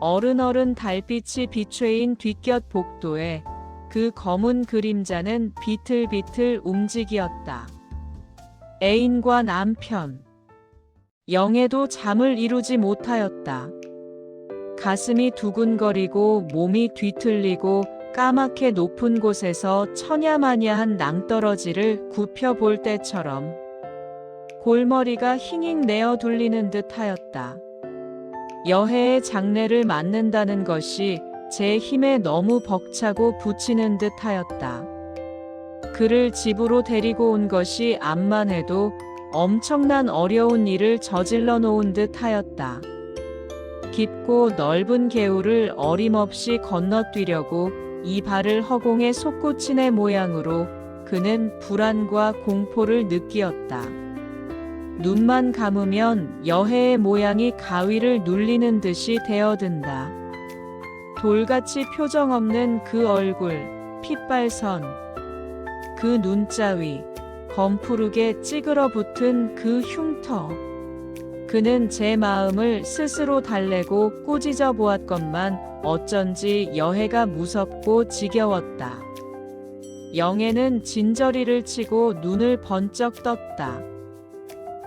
어른어른 달빛이 비춰인 뒷곁 복도에 그 검은 그림자는 비틀비틀 움직이었다. 애인과 남편. 영애도 잠을 이루지 못하였다. 가슴이 두근거리고 몸이 뒤틀리고 까맣게 높은 곳에서 처냐마냐한 낭떠러지를 굽혀볼 때처럼 골머리가 힝힝 내어 둘리는 듯 하였다. 여해의 장례를 맞는다는 것이 제 힘에 너무 벅차고 부치는 듯 하였다. 그를 집으로 데리고 온 것이 암만 해도 엄청난 어려운 일을 저질러 놓은 듯 하였다. 깊고 넓은 개울을 어림없이 건너뛰려고 이 발을 허공에 솟구치네 모양으로 그는 불안과 공포를 느끼었다. 눈만 감으면 여해의 모양이 가위를 눌리는 듯이 되어든다. 돌같이 표정 없는 그 얼굴, 핏발선, 그 눈자위, 검푸르게 찌그러 붙은 그 흉터. 그는 제 마음을 스스로 달래고 꾸짖어 보았건만 어쩐지 여해가 무섭고 지겨웠다. 영애는 진저리를 치고 눈을 번쩍 떴다.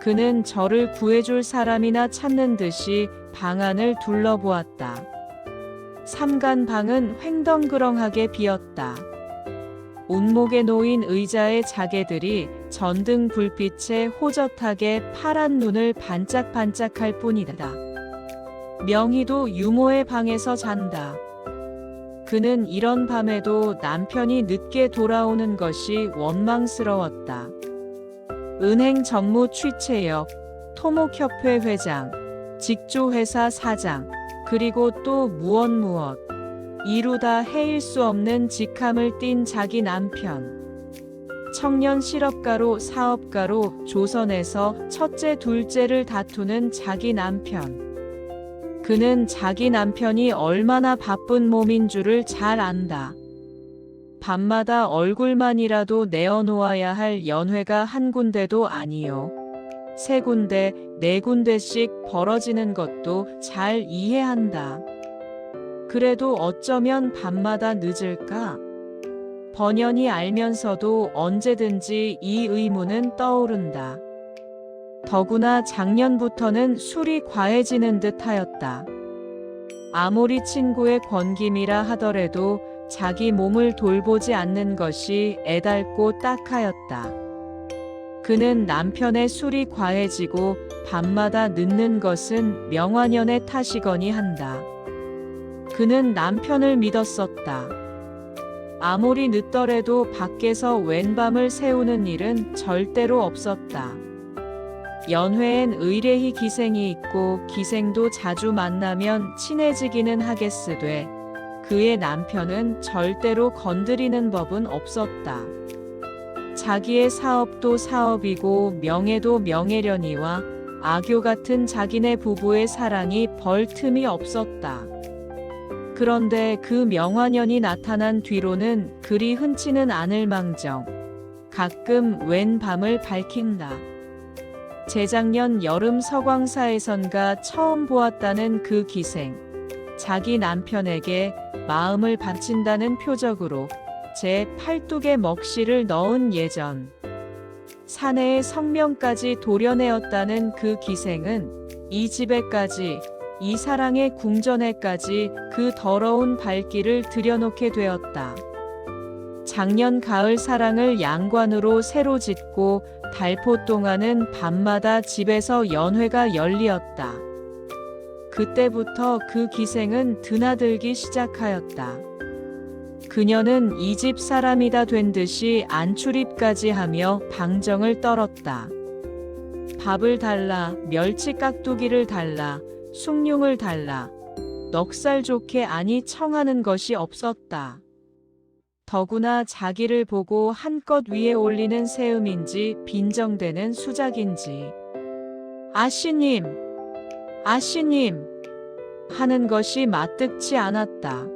그는 저를 구해줄 사람이나 찾는 듯이 방 안을 둘러보았다. 삼간방은 횡덩그렁하게 비었다. 운목에 놓인 의자의 자개들이 전등 불빛에 호젓하게 파란 눈을 반짝반짝할 뿐이다. 명희도 유모의 방에서 잔다. 그는 이런 밤에도 남편이 늦게 돌아오는 것이 원망스러웠다. 은행 전무 취채역, 토목협회 회장, 직조회사 사장, 그리고 또 무엇 이루다 헤일 수 없는 직함을 띤 자기 남편. 청년 실업가로 사업가로 조선에서 첫째 둘째를 다투는 자기 남편. 그는 자기 남편이 얼마나 바쁜 몸인 줄을 잘 안다. 밤마다 얼굴만이라도 내어놓아야 할 연회가 한 군데도 아니요. 세 군데, 네 군데씩 벌어지는 것도 잘 이해한다. 그래도 어쩌면 밤마다 늦을까? 번연히 알면서도 언제든지 이 의문은 떠오른다. 더구나 작년부터는 술이 과해지는 듯 하였다. 아무리 친구의 권김이라 하더라도 자기 몸을 돌보지 않는 것이 애달고 딱하였다. 그는 남편의 술이 과해지고 밤마다 늦는 것은 명화년의 탓이거니 한다. 그는 남편을 믿었었다. 아무리 늦더라도 밖에서 웬밤을 새우는 일은 절대로 없었다. 연회엔 의례히 기생이 있고 기생도 자주 만나면 친해지기는 하겠으되 그의 남편은 절대로 건드리는 법은 없었다. 자기의 사업도 사업이고 명예도 명예려니와 아교 같은 자기네 부부의 사랑이 벌 틈이 없었다. 그런데 그 명화년이 나타난 뒤로는 그리 흔치는 않을 망정 가끔 웬 밤을 밝힌다. 재작년 여름 서광사에선가 처음 보았다는 그 기생. 자기 남편에게 마음을 바친다는 표적으로 제 팔뚝에 먹실을 넣은 예전. 사내의 성명까지 도려내었다는 그 기생은 이 집에까지 이 사랑의 궁전에까지 그 더러운 발길을 들여놓게 되었다. 작년 가을 사랑을 양관으로 새로 짓고 달포 동안은 밤마다 집에서 연회가 열리었다. 그때부터 그 기생은 드나들기 시작하였다. 그녀는 이 집 사람이다 된 듯이 안출입까지 하며 방정을 떨었다. 밥을 달라, 멸치 깍두기를 달라, 숭늉을 달라, 넉살 좋게 아니 청하는 것이 없었다. 더구나 자기를 보고 한껏 위에 올리는 세음인지 빈정대는 수작인지 아씨님, 아씨님 하는 것이 마뜩치 않았다.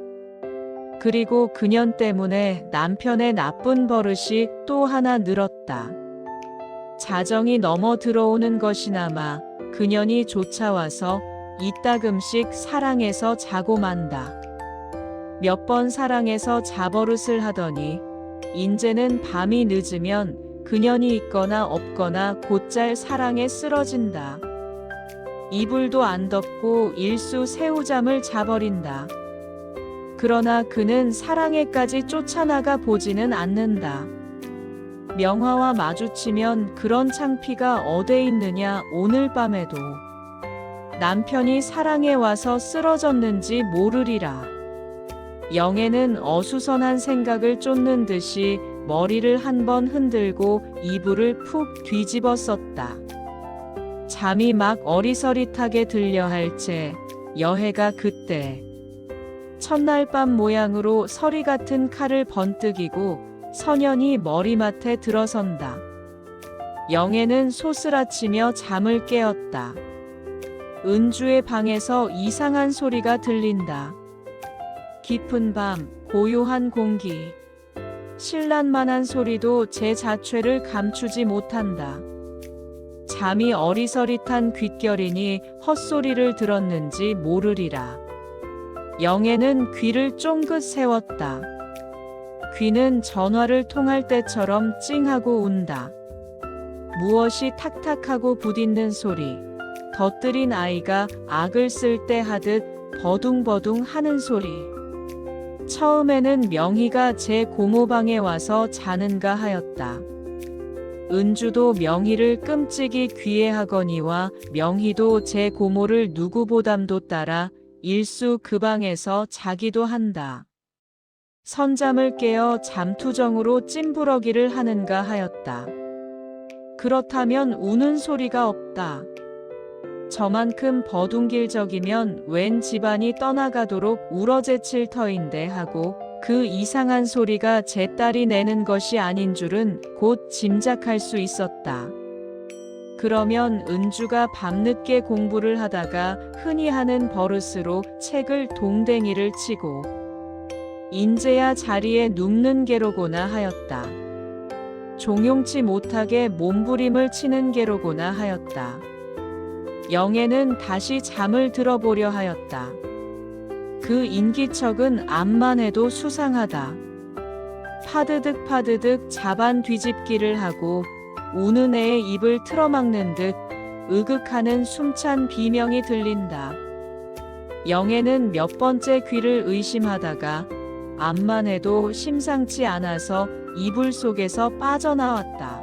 그리고 그년 때문에 남편의 나쁜 버릇이 또 하나 늘었다. 자정이 넘어 들어오는 것이나마 그년이 쫓아와서 이따금씩 사랑해서 자고 만다. 몇 번 사랑해서 자버릇을 하더니 인제는 밤이 늦으면 그년이 있거나 없거나 곧잘 사랑에 쓰러진다. 이불도 안 덮고 일수 새우잠을 자버린다. 그러나 그는 사랑에까지 쫓아나가 보지는 않는다. 명화와 마주치면 그런 창피가 어디 있느냐. 오늘 밤에도 남편이 사랑에 와서 쓰러졌는지 모르리라. 영애는 어수선한 생각을 쫓는 듯이 머리를 한번 흔들고 이불을 푹 뒤집어 썼다. 잠이 막 어리서릿하게 들려 할채 여해가 그때 첫날 밤 모양으로 서리 같은 칼을 번뜩이고 선연히 머리맡에 들어선다. 영애는 소스라치며 잠을 깨었다. 은주의 방에서 이상한 소리가 들린다. 깊은 밤, 고요한 공기. 신란만한 소리도 제 자취를 감추지 못한다. 잠이 어리서릿한 귓결이니 헛소리를 들었는지 모르리라. 영애는 귀를 쫑긋 세웠다. 귀는 전화를 통할 때처럼 찡하고 운다. 무엇이 탁탁하고 부딪는 소리, 덧들인 아이가 악을 쓸 때 하듯 버둥버둥 하는 소리. 처음에는 명희가 제 고모방에 와서 자는가 하였다. 은주도 명희를 끔찍이 귀해하거니와 명희도 제 고모를 누구보담도 따라 일수 그 방에서 자기도 한다. 선잠을 깨어 잠투정으로 찐부러기를 하는가 하였다. 그렇다면 우는 소리가 없다. 저만큼 버둥길적이면 웬 집안이 떠나가도록 울어제칠 터인데 하고 그 이상한 소리가 제 딸이 내는 것이 아닌 줄은 곧 짐작할 수 있었다. 그러면 은주가 밤늦게 공부를 하다가 흔히 하는 버릇으로 책을 동댕이를 치고 인제야 자리에 눕는 게로구나 하였다. 종용치 못하게 몸부림을 치는 게로구나 하였다. 영애는 다시 잠을 들어보려 하였다. 그 인기척은 암만 해도 수상하다. 파드득 파드득 자반 뒤집기를 하고 우는 애의 입을 틀어막는 듯 으극하는 숨찬 비명이 들린다. 영애는 몇 번째 귀를 의심하다가 암만 해도 심상치 않아서 이불 속에서 빠져나왔다.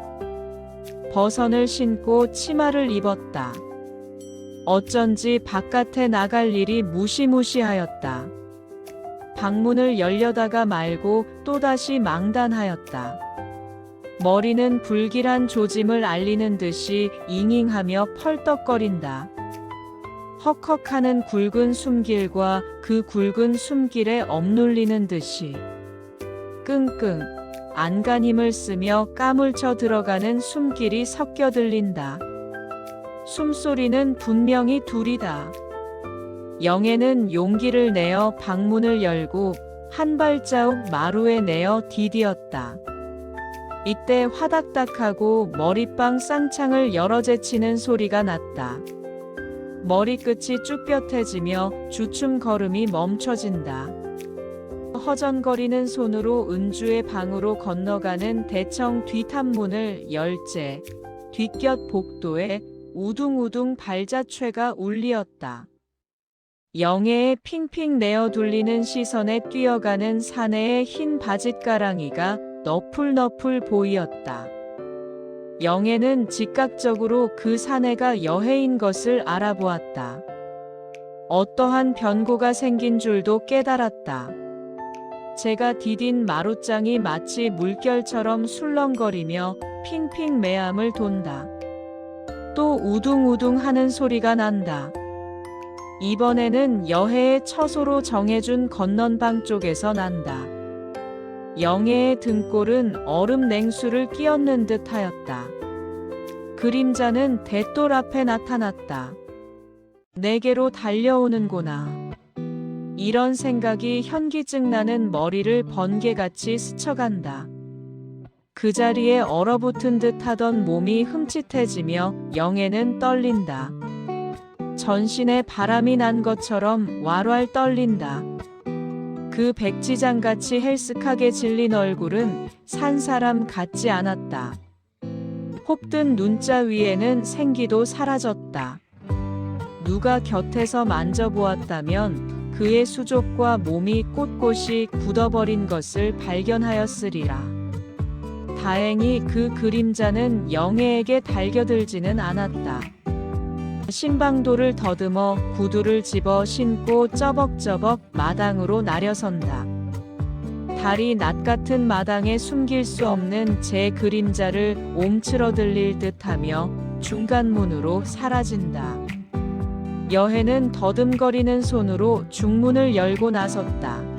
버선을 신고 치마를 입었다. 어쩐지 바깥에 나갈 일이 무시무시하였다. 방문을 열려다가 말고 또다시 망단하였다. 머리는 불길한 조짐을 알리는 듯이 잉잉하며 펄떡거린다. 헉헉하는 굵은 숨길과 그 굵은 숨길에 억눌리는 듯이 끙끙 안간힘을 쓰며 까물쳐 들어가는 숨길이 섞여 들린다. 숨소리는 분명히 둘이다. 영애는 용기를 내어 방문을 열고 한 발자국 마루에 내어 디디었다. 이때 화닥닥하고 머리빵 쌍창을 열어제치는 소리가 났다. 머리끝이 쭈뼛해지며 주춤 걸음이 멈춰진다. 허전거리는 손으로 은주의 방으로 건너가는 대청 뒷탑문을 열재 뒷곁 복도에 우둥우둥 발자취가 울리었다. 영애의 핑핑 내어 둘리는 시선에 뛰어가는 사내의 흰 바짓가랑이가 너풀너풀 보이었다. 영애는 즉각적으로 그 사내가 여해인 것을 알아보았다. 어떠한 변고가 생긴 줄도 깨달았다. 제가 디딘 마룻장이 마치 물결처럼 술렁거리며 핑핑 매암을 돈다. 또 우둥우둥 하는 소리가 난다. 이번에는 여해의 처소로 정해준 건넌방 쪽에서 난다. 영애의 등골은 얼음 냉수를 끼얹는 듯 하였다. 그림자는 대돌 앞에 나타났다. 내게로 달려오는구나. 이런 생각이 현기증 나는 머리를 번개같이 스쳐간다. 그 자리에 얼어붙은 듯 하던 몸이 흠칫해지며 영애는 떨린다. 전신에 바람이 난 것처럼 왈왈 떨린다. 그 백지장같이 헬쓱하게 질린 얼굴은 산 사람 같지 않았다. 혹든 눈자 위에는 생기도 사라졌다. 누가 곁에서 만져보았다면 그의 수족과 몸이 꼿꼿이 굳어버린 것을 발견하였으리라. 다행히 그 그림자는 영애에게 달겨들지는 않았다. 신방도를 더듬어 구두를 집어 신고 쩌벅쩌벅 마당으로 나려선다. 달이 낮 같은 마당에 숨길 수 없는 제 그림자를 옴츠러들릴 듯하며 중간문으로 사라진다. 여해는 더듬거리는 손으로 중문을 열고 나섰다.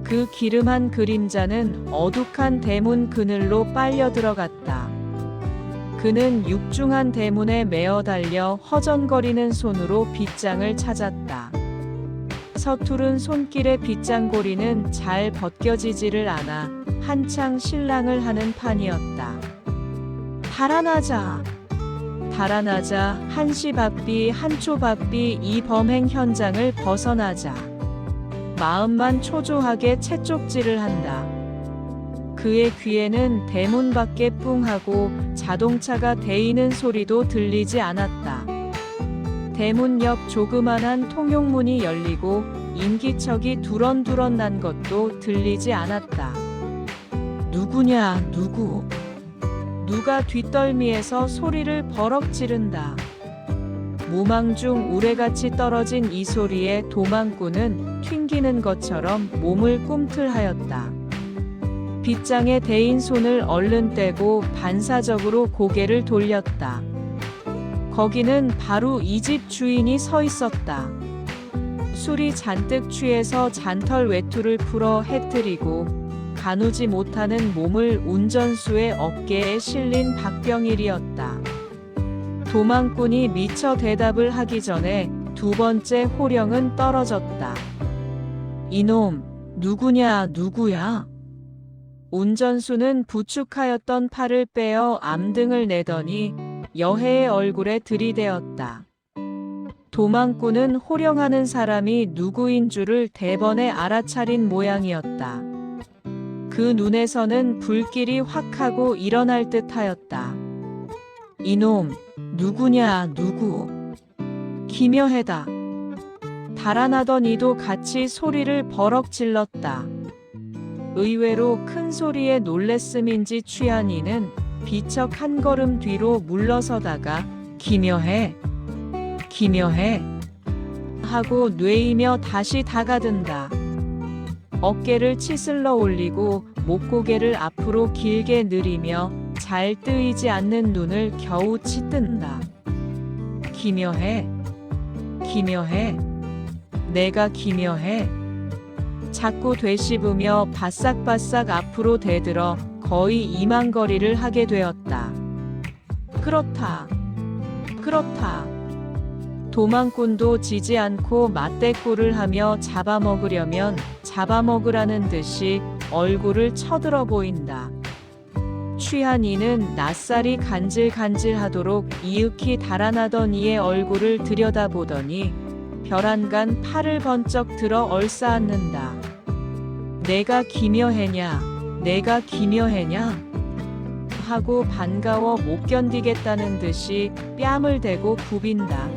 그 기름한 그림자는 어둑한 대문 그늘로 빨려 들어갔다. 그는 육중한 대문에 매어 달려 허전거리는 손으로 빗장을 찾았다. 서투른 손길의 빗장고리는 잘 벗겨지지를 않아 한창 실랑을 하는 판이었다. 달아나자. 달아나자. 한시바삐 한초바삐 이 범행 현장을 벗어나자. 마음만 초조하게 채쪽질을 한다. 그의 귀에는 대문 밖에 뿡 하고 자동차가 대이는 소리도 들리지 않았다. 대문 옆 조그만한 통용문이 열리고 인기척이 두런두런 난 것도 들리지 않았다. 누구냐, 누구? 누가 뒷덜미에서 소리를 버럭 지른다. 무망 중 우레같이 떨어진 이 소리에 도망꾼은 튕기는 것처럼 몸을 꿈틀하였다. 빗장에 대인 손을 얼른 떼고 반사적으로 고개를 돌렸다. 거기는 바로 이 집 주인이 서 있었다. 술이 잔뜩 취해서 잔털 외투를 풀어 해뜨리고 가누지 못하는 몸을 운전수의 어깨에 실린 박병일이었다. 도망꾼이 미처 대답을 하기 전에 두 번째 호령은 떨어졌다. 이놈, 누구냐, 누구야? 운전수는 부축하였던 팔을 빼어 암등을 내더니 여해의 얼굴에 들이대었다. 도망꾼은 호령하는 사람이 누구인 줄을 대번에 알아차린 모양이었다. 그 눈에서는 불길이 확 하고 일어날 듯하였다. 이놈, 누구냐, 누구? 김여해다. 달아나던 이도 같이 소리를 버럭 질렀다. 의외로 큰 소리에 놀랬음인지 취한 이는 비척 한 걸음 뒤로 물러서다가 김여해, 김여해 하고 뇌이며 다시 다가든다. 어깨를 치슬러 올리고 목고개를 앞으로 길게 늘이며 잘 뜨이지 않는 눈을 겨우 치뜬다. 김여해, 김여해, 내가 김여해. 자꾸 되씹으며 바싹바싹 앞으로 대들어 거의 이만거리를 하게 되었다. 그렇다. 그렇다. 도망꾼도 지지 않고 맞대꾸를 하며 잡아먹으려면 잡아먹으라는 듯이 얼굴을 쳐들어 보인다. 취한 이는 낯살이 간질간질하도록 이윽히 달아나던 이의 얼굴을 들여다보더니 벼란간 팔을 번쩍 들어 얼싸안는다. 내가 김여해냐, 내가 김여해냐 하고 반가워 못 견디겠다는 듯이 뺨을 대고 부빈다.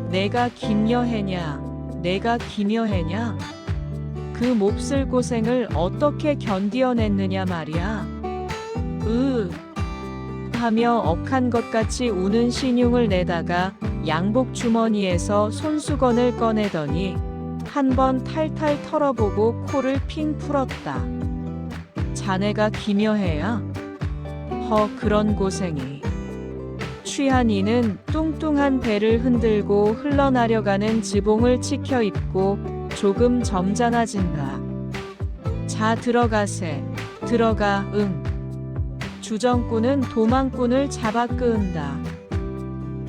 내가 김여해냐, 내가 김여해냐 그 몹쓸 고생을 어떻게 견디어냈느냐 말이야. 하며 억한 것 같이 우는 신용을 내다가 양복 주머니에서 손수건을 꺼내더니 한번 탈탈 털어보고 코를 핑 풀었다. 자네가 김여해야? 그런 고생이. 취한 이는 뚱뚱한 배를 흔들고 흘러나려가는 지붕을 치켜 입고 조금 점잖아진다. 자, 들어가세. 들어가. 주정꾼은 도망꾼을 잡아 끄은다.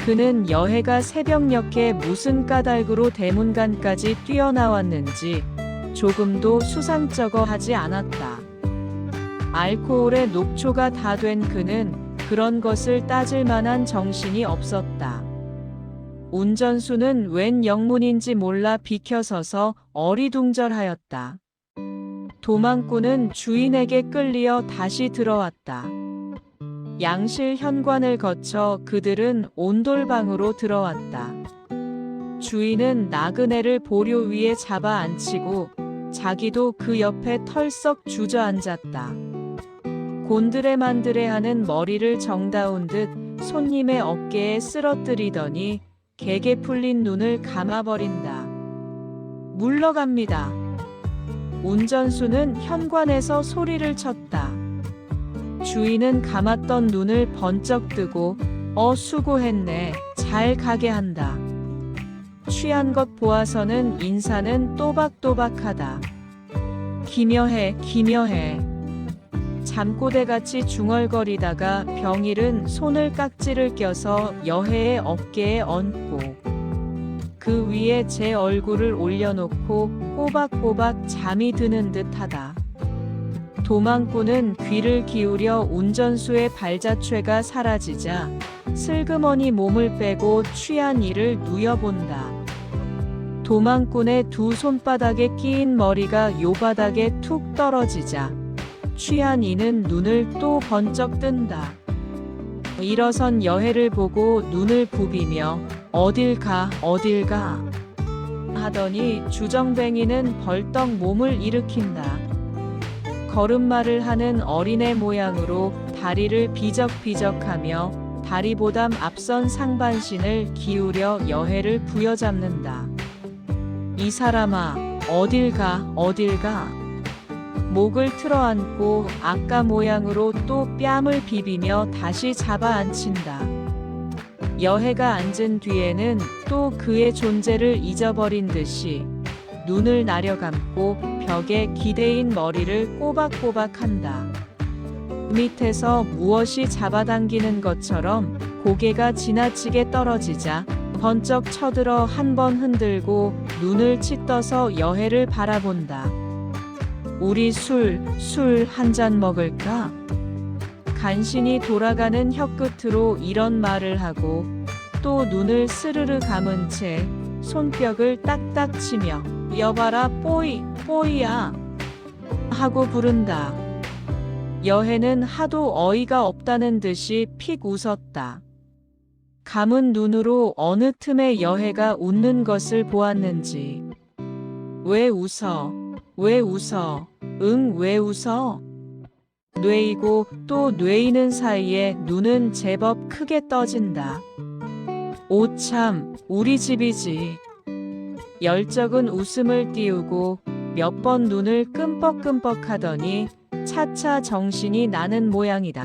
그는 여해가 새벽녘에 무슨 까닭으로 대문간까지 뛰어나왔는지 조금도 수상쩍어 하지 않았다. 알코올의 녹초가 다 된 그는 그런 것을 따질 만한 정신이 없었다. 운전수는 웬 영문인지 몰라 비켜서서 어리둥절하였다. 도망꾼은 주인에게 끌리어 다시 들어왔다. 양실 현관을 거쳐 그들은 온돌방으로 들어왔다. 주인은 나그네를 보료 위에 잡아 앉히고 자기도 그 옆에 털썩 주저앉았다. 곤드레만드레하는 머리를 정다운 듯 손님의 어깨에 쓰러뜨리더니 개게 풀린 눈을 감아버린다. 물러갑니다. 운전수는 현관에서 소리를 쳤다. 주인은 감았던 눈을 번쩍 뜨고 수고했네. 잘 가게 한다. 취한 것 보아서는 인사는 또박또박하다. 기묘해, 기묘해. 잠꼬대같이 중얼거리다가 병일은 손을 깍지를 껴서 여해의 어깨에 얹고 그 위에 제 얼굴을 올려놓고 꼬박꼬박 잠이 드는 듯하다. 도망꾼은 귀를 기울여 운전수의 발자취가 사라지자 슬그머니 몸을 빼고 취한 이를 누여본다. 도망꾼의 두 손바닥에 끼인 머리가 요바닥에 툭 떨어지자 취한 이는 눈을 또 번쩍 뜬다. 일어선 여해를 보고 눈을 부비며 어딜 가 하더니 주정뱅이는 벌떡 몸을 일으킨다. 걸음마를 하는 어린애 모양으로 다리를 비적비적하며 다리보담 앞선 상반신을 기울여 여해를 부여잡는다. 이 사람아, 어딜 가? 목을 틀어안고 아까 모양으로 또 뺨을 비비며 다시 잡아 앉힌다. 여해가 앉은 뒤에는 또 그의 존재를 잊어버린 듯이 눈을 나려감고 벽에 기대인 머리를 꼬박꼬박한다. 밑에서 무엇이 잡아당기는 것처럼 고개가 지나치게 떨어지자 번쩍 쳐들어 한 번 흔들고 눈을 치떠서 여해를 바라본다. 우리 술 한 잔 먹을까? 간신히 돌아가는 혀끝으로 이런 말을 하고 또 눈을 스르르 감은 채 손뼉을 딱딱 치며 여봐라 뽀이야 하고 부른다. 여해는 하도 어이가 없다는 듯이 픽 웃었다. 감은 눈으로 어느 틈에 여해가 웃는 것을 보았는지 왜 웃어? 응, 왜 웃어? 뇌이고 또 뇌이는 사이에 눈은 제법 크게 떠진다. 오 참, 우리 집이지. 열적은 웃음을 띄우고 몇 번 눈을 끔뻑끔뻑 하더니 차차 정신이 나는 모양이다.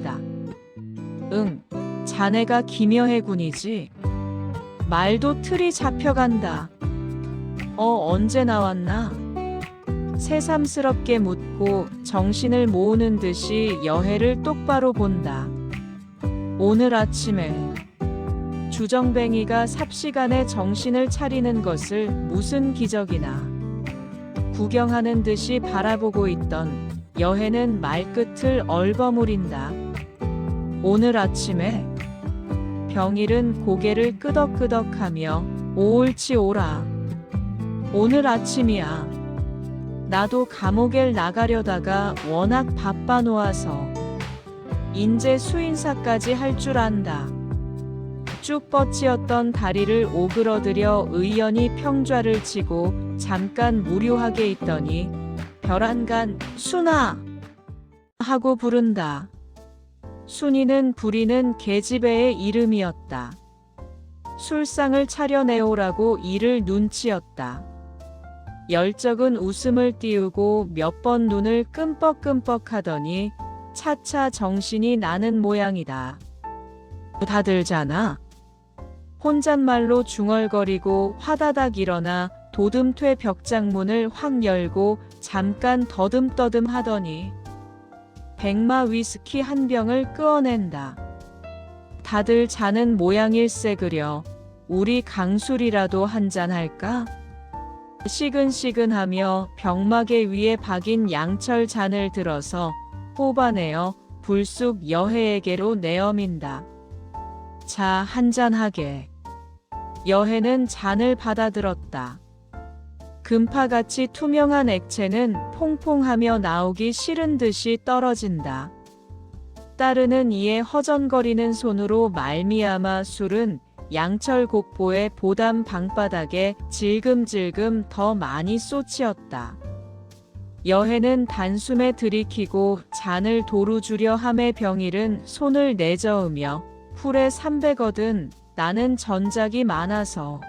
응, 자네가 기묘해군이지. 말도 틀이 잡혀간다. 언제 나왔나? 새삼스럽게 묻고 정신을 모으는 듯이 여해를 똑바로 본다. 오늘 아침에. 주정뱅이가 삽시간에 정신을 차리는 것을 무슨 기적이나. 구경하는 듯이 바라보고 있던 여해는 말끝을 얼버무린다. 오늘 아침에. 병일은 고개를 끄덕끄덕하며 옳지 오라. 오늘 아침이야. 나도 감옥에 나가려다가 워낙 바빠 놓아서 인제 수인사까지 할 줄 안다. 쭉 뻗치었던 다리를 오그러들여 의연히 평좌를 치고 잠깐 무료하게 있더니 별안간 순아 하고 부른다. 순이는 부리는 계집애의 이름이었다. 술상을 차려내오라고 이를 눈치었다. 열적은 웃음을 띄우고 몇 번 눈을 끔뻑끔뻑 하더니 차차 정신이 나는 모양이다. 다들 자나? 혼잣말로 중얼거리고 화다닥 일어나 도듬퇴 벽장문을 확 열고 잠깐 더듬더듬 하더니 백마 위스키 한 병을 끄어낸다. 다들 자는 모양일세 그려. 우리 강술이라도 한잔 할까? 시근시근하며 병마개 위에 박인 양철 잔을 들어서 뽑아내어 불쑥 여해에게로 내어민다. 자, 한잔하게. 여해는 잔을 받아들었다. 금파같이 투명한 액체는 퐁퐁하며 나오기 싫은 듯이 떨어진다. 따르는 이의 허전거리는 손으로 말미암아 술은 양철곡보의 보담 방바닥에 질금질금 더 많이 쏟치었다. 여해는 단숨에 들이키고 잔을 도루 주려 함에 병일은 손을 내저으며 풀에 300거든 나는 전작이 많아서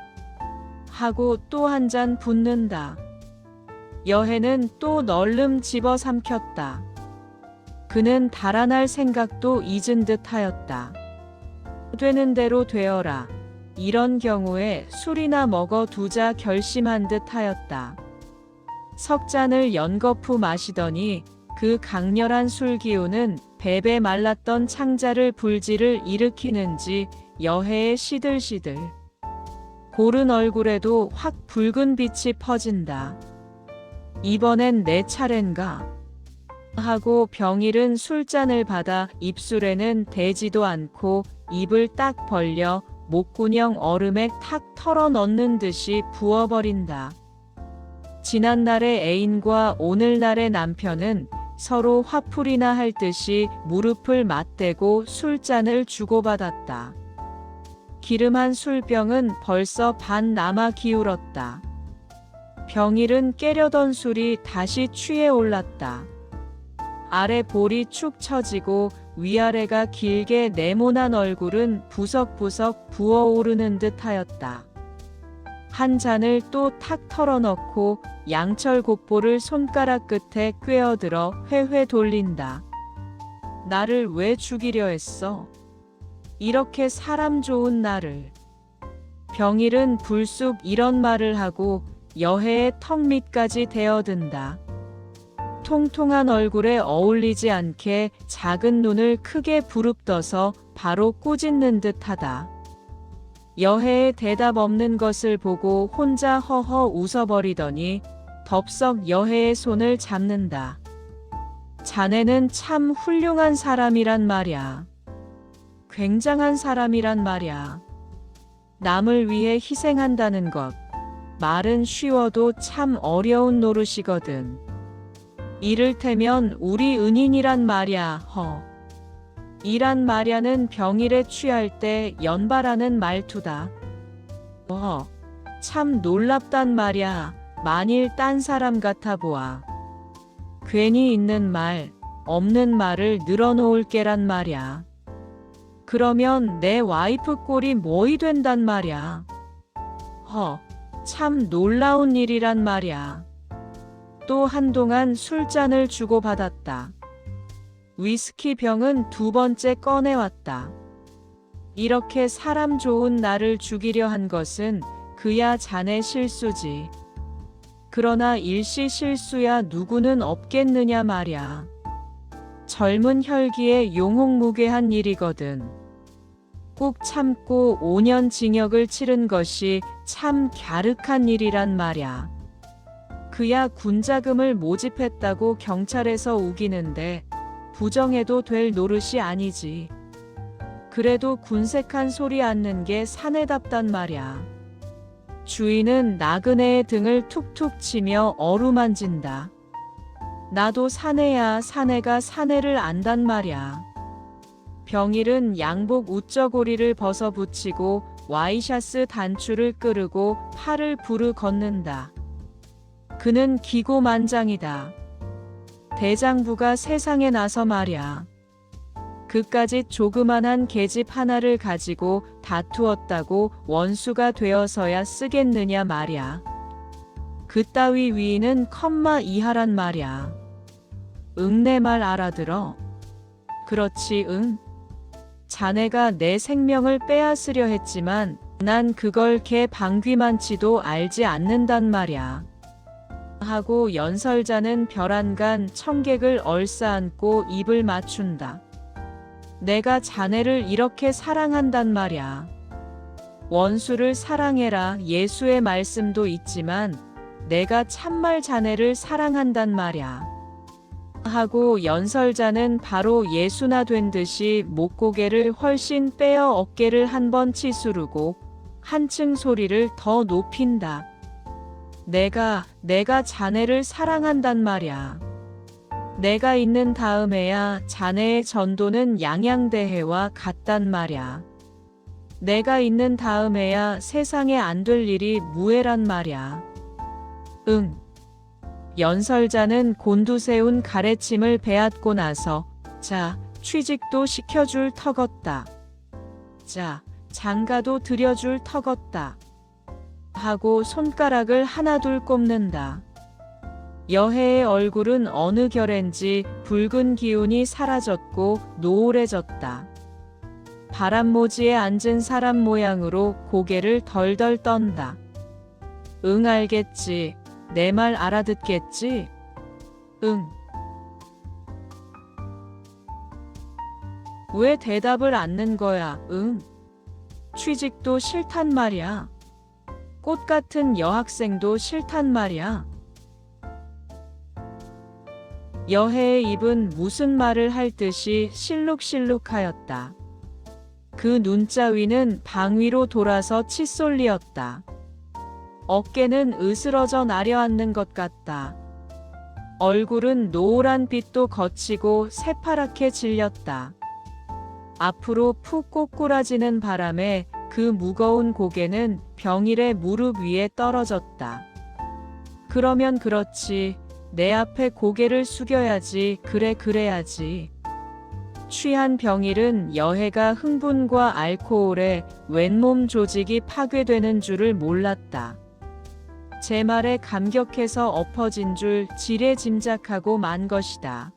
하고 또 한 잔 붓는다. 여해는 또 널름 집어 삼켰다. 그는 달아날 생각도 잊은 듯 하였다. 되는 대로 되어라. 이런 경우에 술이나 먹어 두자 결심한 듯 하였다. 석 잔을 연거푸 마시더니 그 강렬한 술 기운은 베베 말랐던 창자를 불지를 일으키는지 여해의 시들시들 고른 얼굴에도 확 붉은 빛이 퍼진다. 이번엔 내 차례인가? 하고 병일은 술잔을 받아 입술에는 대지도 않고 입을 딱 벌려 목구녕 얼음에 탁 털어 넣는 듯이 부어버린다. 지난날의 애인과 오늘날의 남편은 서로 화풀이나 할 듯이 무릎을 맞대고 술잔을 주고받았다. 기름한 술병은 벌써 반 남아 기울었다. 병일은 깨려던 술이 다시 취해 올랐다. 아래 볼이 축 처지고 위아래가 길게 네모난 얼굴은 부석부석 부어오르는 듯 하였다. 한 잔을 또 탁 털어넣고 양철곡보를 손가락 끝에 꿰어들어 회회 돌린다. 나를 왜 죽이려 했어? 이렇게 사람 좋은 나를. 병일은 불쑥 이런 말을 하고 여해의 턱 밑까지 대어든다. 통통한 얼굴에 어울리지 않게 작은 눈을 크게 부릅떠서 바로 꾸짖는 듯하다. 여해의 대답 없는 것을 보고 혼자 허허 웃어버리더니 덥석 여해의 손을 잡는다. 자네는 참 훌륭한 사람이란 말야. 굉장한 사람이란 말야. 남을 위해 희생한다는 것. 말은 쉬워도 참 어려운 노릇이거든. 이를테면 우리 은인이란 말야. 이란 말야는 병일에 취할 때 연발하는 말투다. 참 놀랍단 말야. 만일 딴 사람 같아 보아. 괜히 있는 말, 없는 말을 늘어놓을 게란 말야. 그러면 내 와이프 꼴이 뭐이 된단 말야. 참 놀라운 일이란 말야. 또 한동안 술잔을 주고받았다. 위스키 병은 두 번째 꺼내왔다. 이렇게 사람 좋은 나를 죽이려 한 것은 그야 자네 실수지. 그러나 일시 실수야 누구는 없겠느냐 말야. 젊은 혈기에 용혹무괴한 일이거든. 꾹 참고 5년 징역을 치른 것이 참 갸륵한 일이란 말야. 그야 군자금을 모집했다고 경찰에서 우기는데 부정해도 될 노릇이 아니지. 그래도 군색한 소리 않는 게 사내답단 말야. 주인은 나그네의 등을 툭툭 치며 어루만진다. 나도 사내야. 사내가 사내를 안단 말야. 병일은 양복 우쩌고리를 벗어붙이고 와이셔츠 단추를 끄르고 팔을 부르 걷는다. 그는 기고만장이다. 대장부가 세상에 나서 말야. 그까짓 조그만한 계집 하나를 가지고 다투었다고 원수가 되어서야 쓰겠느냐 말야. 그따위 위인은 컴마 이하란 말야. 응, 내 말 알아들어? 그렇지, 응. 자네가 내 생명을 빼앗으려 했지만 난 그걸 개 방귀만치도 알지 않는단 말야. 하고 연설자는 벼란간 청객을 얼싸안고 입을 맞춘다. 내가 자네를 이렇게 사랑한단 말야. 원수를 사랑해라 예수의 말씀도 있지만 내가 참말 자네를 사랑한단 말야. 하고 연설자는 바로 예수나 된 듯이 목고개를 훨씬 빼어 어깨를 한번 치수르고 한층 소리를 더 높인다. 내가 자네를 사랑한단 말야. 내가 있는 다음에야 자네의 전도는 양양대해와 같단 말야. 내가 있는 다음에야 세상에 안 될 일이 무해란 말야. 응. 연설자는 곤두세운 가래침을 베앗고 나서 자, 취직도 시켜줄 터겄다. 자, 장가도 들여줄 터겄다. 하고 손가락을 하나둘 꼽는다. 여해의 얼굴은 어느 결엔지 붉은 기운이 사라졌고 노을해졌다. 바람모지에 앉은 사람 모양으로 고개를 덜덜 떤다. 응, 알겠지. 내 말 알아듣겠지? 응. 왜 대답을 않는 거야? 응. 취직도 싫단 말이야. 꽃 같은 여학생도 싫단 말이야. 여해의 입은 무슨 말을 할 듯이 실룩실룩하였다. 그 눈자 위는 방 위로 돌아서 칫솔리었다. 어깨는 으스러져 내려앉는 것 같다. 얼굴은 노란 빛도 거치고 새파랗게 질렸다. 앞으로 푹 꼬꾸라지는 바람에 그 무거운 고개는 병일의 무릎 위에 떨어졌다. 그러면 그렇지. 내 앞에 고개를 숙여야지. 그래야지. 취한 병일은 여해가 흥분과 알코올에 왼몸 조직이 파괴되는 줄을 몰랐다. 제 말에 감격해서 엎어진 줄 지레 짐작하고 만 것이다.